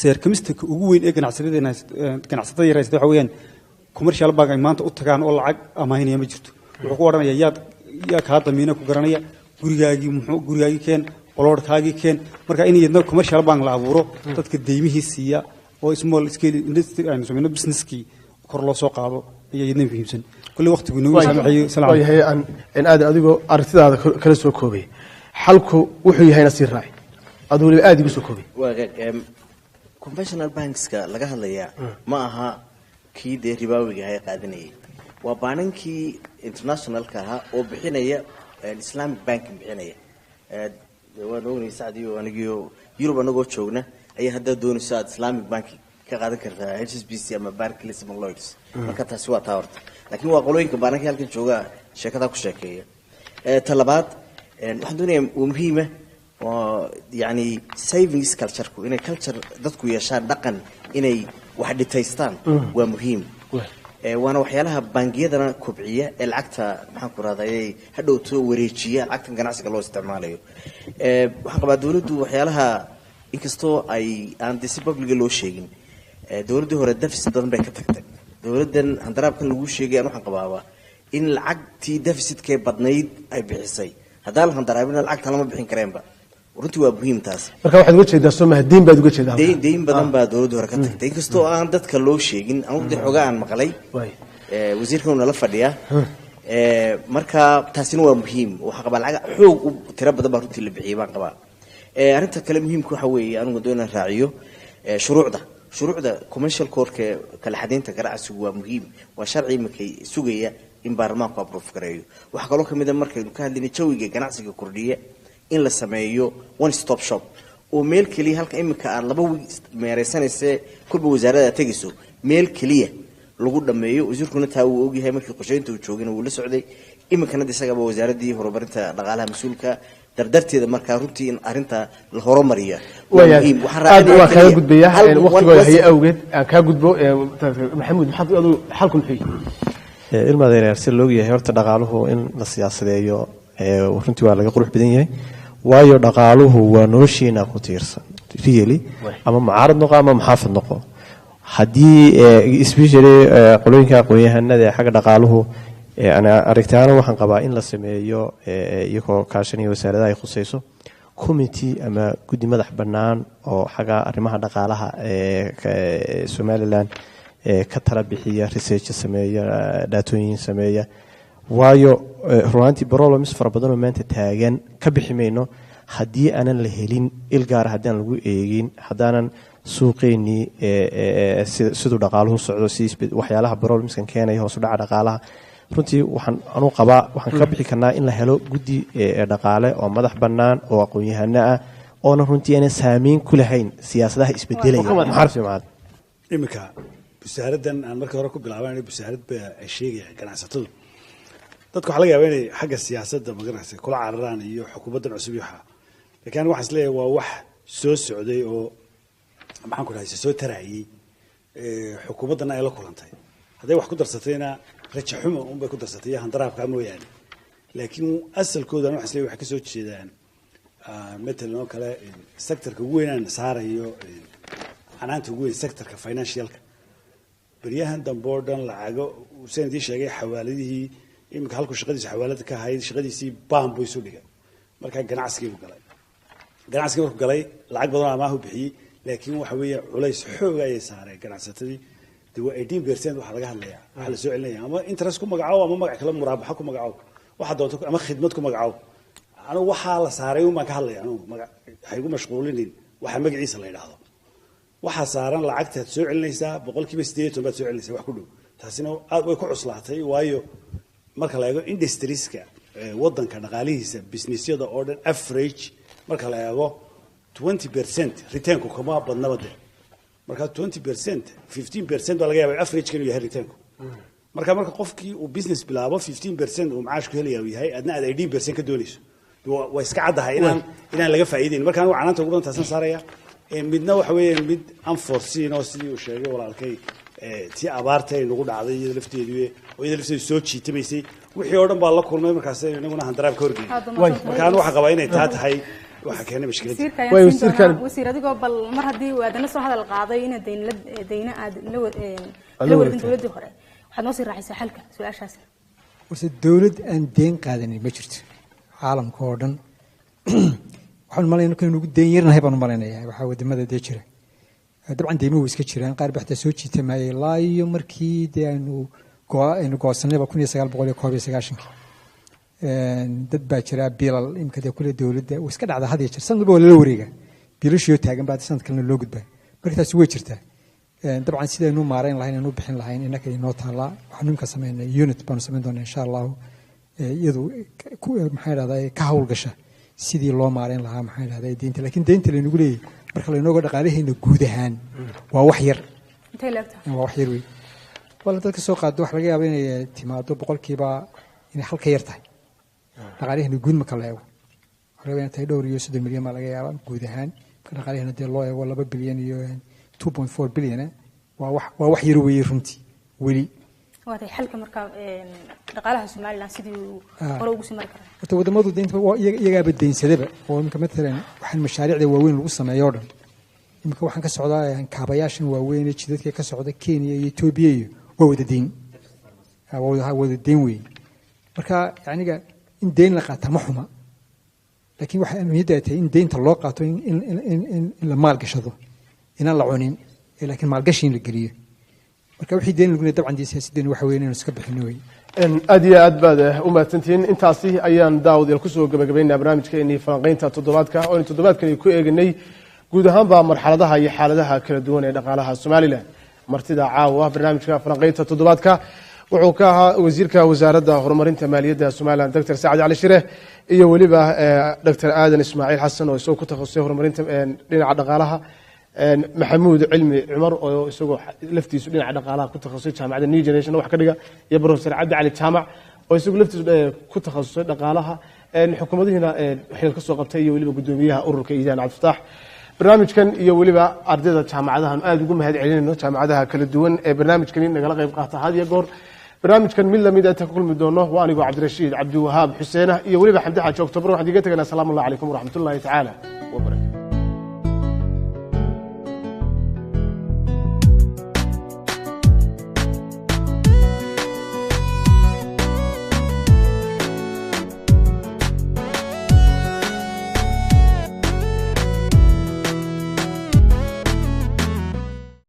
S14: seerkamista ugu weyn ee ganacsatada yaraysta waxa weeyaan commercial bank ay maanta u tagaan oo lacag amaanaya ma jirto wuxuu ku oranayaa yaa ka damiina ku garanaya gurigaagii keen qolorkaagii keen marka in iyadna commercial bank la abuuro dadka deymihii siiya oo small scale industry aynu sameeyno businesskii kor loo soo qaado ayay muhiimsan kulli waqtigu inuu saamaxayo salaam
S6: way aan aad adigoo aragtidaada kala soo koobay xalku wuxuu yahay nasiir raay aduu aad igu soo koobay
S8: conventional banks-ka laga hadlayaa ma aha kii dee ribaawiga ay qaadanayay waa baanankii internationalka ahaa oo bixinaya islamic banking bixinaya waan ognay Saadiyo anigiyo Europe anagoo joogna ayaa hadda doonaysaa islamic banking ka qaadan kartaa HSBC ama Barclays ama Lloyds marka taasi waa taa horta laakiin waa qolooyinka baananka halkan jooga sheekada ku sheekeeya talabaad waxaan doonayaa muhiim ah yani savings culture ku inay culture dadku yeeshaan dhaqan inay wax dhitaystaan waa muhiim waana waxyaalaha bangiyadana kobciya ee lacagta maxaan ku raadayay hadhowto wareejiya lacagta ganacsiga loo isticmaalayo waxaan qabaa dawladdu waxyaalaha inkastoo ay aan si public loo sheegin dawladdu hore deficit badan bay ka tagtay dawladdan handaraabkan lagu sheegay waxaan qabaa in lacagtii deficit-ka badnayd ay bixisay haddii la handaraabina lacagta lama bixin kareenba runtii waa muhiim taas
S6: marka waxaad uga jeedaa Soomaaliya deyn baad uga jeedaa
S8: deyn badan baa dawladdu hore ka tagtay inkastoo aan dadka loo sheegin aan wada xogaa aan maqlay wasiirkuna la fadhiya marka taasina waa muhiim waxa qabaa lacag xoog u tiro badan baa runtii la bixiyay baan qabaa arinta kale muhiimka waxa weeye anigu doonaan raaciyo shuruucda commercial court kala xadeynta ganacsigu waa muhiim waa sharci markay sugaya in baarlamaanku approve gareeyo waxa kaloo kamid ah markaynu ka hadlayno jawiga ganacsiga kordhiya in la sameeyo one stop shop oo meel kaliya halka imika aad laba meereysanaysa kulba wasaaradda tagayso meel kaliya lagu dhameeyo wasiirkuna taa uu ogyahay markii qorsheynta uu joogay uu la socday imikana isagaba wasaaradii horumarinta dhaqaalaha mas'uulka dardarteeda markaa runtii in arinta la horumariyo
S6: muhiim waa kala gudbaya waqtiga hay awgeed ka gudbo maxamuud maxaad adu xalku muxuu
S9: ilmadeer si loo yahay horta dhaqaaluhu in la siyaasadeeyo runtii waa laga qurux badan yahay waayo dhaqaaluhu waa nolosheena ku tiirsan really ama mucaarad noqo ama muxaafid noqo haddii especially qolooyinka aqoon-yahanada ee xagga dhaqaaluhu ana aragtaana waxaan qabaa in la sameeyo iyagoo kaashanaya wasaaradaha ay khusayso committee ama guddi madax bannaan oo xagga arrimaha dhaqaalaha ee Somaliland ka tala bixiya research sameeya daatooyin sameeya waayo ruanti problems fara badan oo maanta taagan ka bixi mayno haddii aanan la helin il gaar ah haddaan lagu eegin haddaanan suuqeennii siduu dhaqaaluhu socdo si waxyaalaha problemskan keenaya hoos u dhaca dhaqaalaha runtii waxaan qabaa waxaan ka bixi karnaa in la helo guddi dhaqaale oo madax bannaan oo aqoon-yahano ah oona runtii aanan saameyn ku lahayn siyaasadaha isbedelaya
S10: iminka wasaaraddan aan markii hore ku bilaabanay wasaarad baa ay sheegaya ganacsatadu dadku waxaa laga yaabaa inay xagga siyaasadda magaraysa kula cararaan iyo xukuumaddan cusub iyo waxaa laakiin aniga waxaan isleeyahay waa wax soo socday oo maxaan ku dhahay soo taraayay xukuumaddana ay la kulantay hadday wax ku darsatayna raja xumo unbay ku darsatay iyo handaraabkaa mooyaane laakiin asalkoodan waxaan isleeyahay waxay ka soo jeedaan matalan oo kale sectorka ugu weynaan saarayo canaanta ugu weyn sectorka financialka baryahan dambe oo dhan lacago saan idii sheegay xawaaladihii iminka halku shaqadiisa xawaalada ka ahayd shaqadiisii baan buu isu dhigay markaa ganacsigii buu galay ganacsigii markuu galay lacag badan amaah u bixiyey laakiin waxa weeye culays xoog ayay saareen ganacsatadii dee waa 18% waxaa laga hadlayaa waxaa la soo celinaya ama interest ku magacaabo ama magac kale muraabaxa ku magacaabo waxa doonto ama khidmad ku magacaabo anigu waxaa la saaray umaan ka hadlaya anigu waxay igu mashquulinin waxa magaciisa la yidhaahdo waxaa saaran lacagtaad soo celinaysaa 8% baad soo celinaysaa wax ku dhow taasina aad way ku cuslaatay waayo marka la eego industrieska wadanka dhaqaalihiisa businessyada oo dhan average marka la eego 20% returnku kama badnaba de marka 20% 15% baa laga yaabaa average kan yahay returnku marka qofkii uu business bilaabo 15% uu macaash ku helayaa yahay adna aad 18% ka doonayso waa iska cadahay inaan laga faa'iideyn marka anigu canaanta ugu dantaasan saaraya midna waxa weeyaan mid unforeseen oo sidii uu sheegay walaalkay tii abaarta ay nagu dhacday iyada lafteedu oo iyada lafteedu soo jiitamaysay wixii oo dhan baa la kulmay markaas inaguna handaraab ka horgeeyay marka anigu waxa qabaa inay taa tahay waxa keenay mushkilad
S5: way wasiir adigoo bal mar haddii aadana soo hadal qaaday in deyna aad la wadin dowladda hore waxaad noo sii raacisay xalka su'aashaas
S7: warse dowlad aan deyn qaadanin ma jirto caalamka oo dhan waxaan malaynaa inuu ugu deyn yarnahay baan u malaynayaa waxaa wadamada dee jira dabcan deymuhu iska jiraan qaar baxta soo jiitamayay ilaa iyo markii dee aynu goosanayba 1991 dad baa jira bilal imka dee kule dowladda uu iska dhacda had iyo jeer sanadba waa lala wareega bilashiyoo taagan baa sanad kalena loo gudbaa marka taasi way jirtaa dabcan sidaynu maarayn lahayn aynu bixin lahayn innaka inoo taallaa waxaanu imka samaynay unit baanu samayn doonaa insha allahu iyadu maxaa dhahdaa ka hawlgasha sidii loo maarayn lahaa maxaa dhahdaa deynta laakiin deynta laynagu leeyahay marka laynooga dhaqaalahayna guud ahaan waa wax yar waa wax yar wey wala dadka soo qaado wax laga yaaba inay timaado boqolkiiba inay halka yar tahay dhaqaalahayna guud marka la eego waxaa laga yaabaa dhowr iyo 30 milyan baa laga yaabaa guud ahaan marka dhaqaalahayna dee loo eego 2 bilyan iyo 2.4 bilyan waa wax yar weeye runtii weli
S5: waatay xalka marka dhaqaalaha Soomaaliland sidii hore ugu simar karaa
S7: wata wadamadu deynta iyagaaba deynsadaba oo imka matalan waxaan mashaariicda waaweyn lagu sameeyo oo dhan imka waxaan ka socdaa kaabayaashan waaweyn ee jidadka ka socda Kenya iyo Ethiopia iyo waa wada deyn weyn marka yacniga in deyn la qaato ma xuma laakiin waxa muhiimada tahay in deynta loo qaato in la maalgashado inaan la cunin laakiin maalgashin la geliyo marka wixii deen laguna dabcan dee siyaasaddeena waxa weeye inaynu iska bixino wey
S6: aad iyo aad baad u mahadsantihiin intaasi ayaan daawadayaal kusoo gabagabaynaa barnaamijkeenii falanqaynta toddobaadka oo aynu toddobaadkani ku eeganay guud ahaanba marxaladaha iyo xaaladaha kala duwan ee dhaqaalaha somalilan martida caawa barnaamijka falanqaynta toddobaadka wuxuu ka ahaa wasiirka wasaaradda horumarinta maaliyadda somalilan dr sacad cali shire iyo weliba dr aadan ismaaciil xasan oo isagoo ku takhasusay horumarinta dhinaca dhaqaalaha maxamuud cilmi cumar oo isagoo laftiisu dhinaca dhaqaalaha ku takhasusay jaamacadda new generation wax ka dhiga iyo professor cabdi cali jaamac oo isagoo laftiisu ku takhasusay dhaqaalaha xukuumadihiina xilal ka soo qabtay iyo weliba guddoomiyaha ururka iidaan cabdifataax barnaamijkan iyo weliba ardayda jaamacadahan aad ugu mahad celinayno jaamacadaha kala duwan ee barnaamijkani nagala qayb qaata had iyo goor barnaamijkan mid lamid inta ku kulmi doono waa anigoo cabdirashiid cabdiwahaab xuseena iyo weliba xamdi xaaji oktoobar waxaan idiga teganaa asalaamu calaykum waraxmatullaahi tacaala wabarakatu